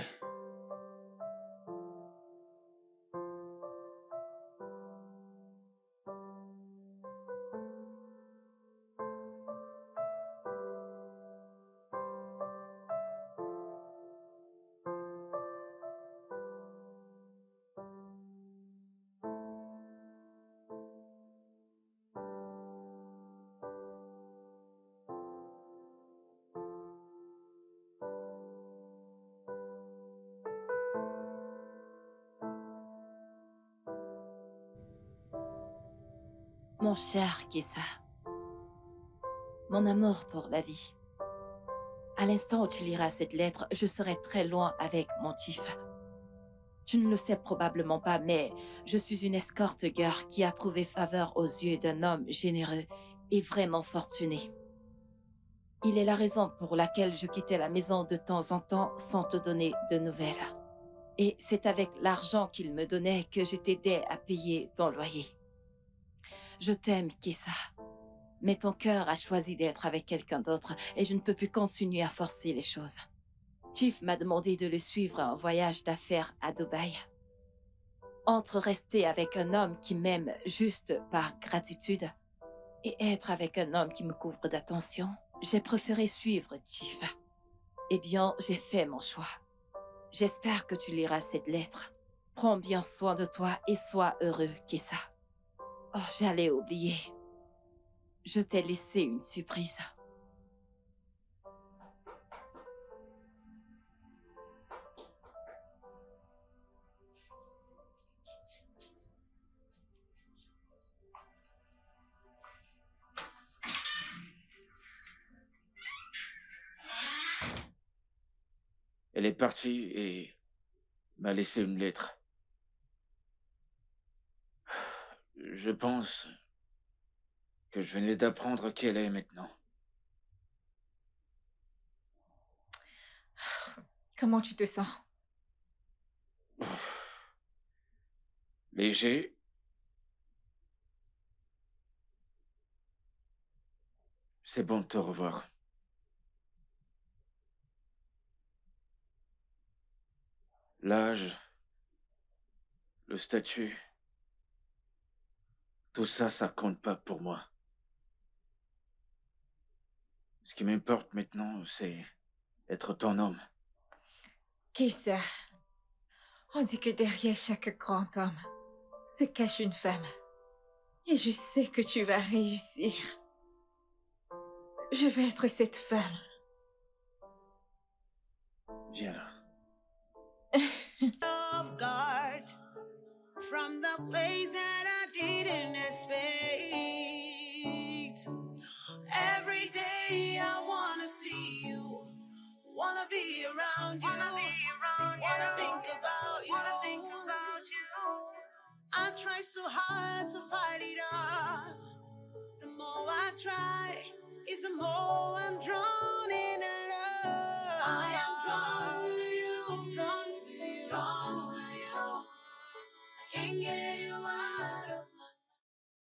Mon cher Kessa, mon amour pour la vie. À l'instant où tu liras cette lettre, je serai très loin avec mon chief. Tu ne le sais probablement pas, mais je suis une escorte girl qui a trouvé faveur aux yeux d'un homme généreux et vraiment fortuné. Il est la raison pour laquelle je quittais la maison de temps en temps sans te donner de nouvelles. Et c'est avec l'argent qu'il me donnait que je t'aidais à payer ton loyer. Je t'aime, Kessa. Mais ton cœur a choisi d'être avec quelqu'un d'autre et je ne peux plus continuer à forcer les choses. Chief m'a demandé de le suivre en voyage d'affaires à Dubaï. Entre rester avec un homme qui m'aime juste par gratitude et être avec un homme qui me couvre d'attention, j'ai préféré suivre Chief. Eh bien, j'ai fait mon choix. J'espère que tu liras cette lettre. Prends bien soin de toi et sois heureux, Kessa. Oh, j'allais oublier. Je t'ai laissé une surprise. elle est partie et m'a laissé une lettre. Je pense que je venais d'apprendre qui elle est maintenant. Comment tu te sens? Léger, c'est bon de te revoir. L'âge, le statut, tout ça, ça compte pas pour moi. Ce qui m'importe maintenant, c'est être ton homme. Kessa, on dit que derrière chaque grand homme se cache une femme. Et je sais que tu vas réussir. Je vais être cette femme. Viens là. Off guard from the place that I didn't expect. Every day I wanna see you, wanna be around you, wanna think about you. I try try so hard to fight it off. The more I try, is the more I'm drawn in love. I am drawn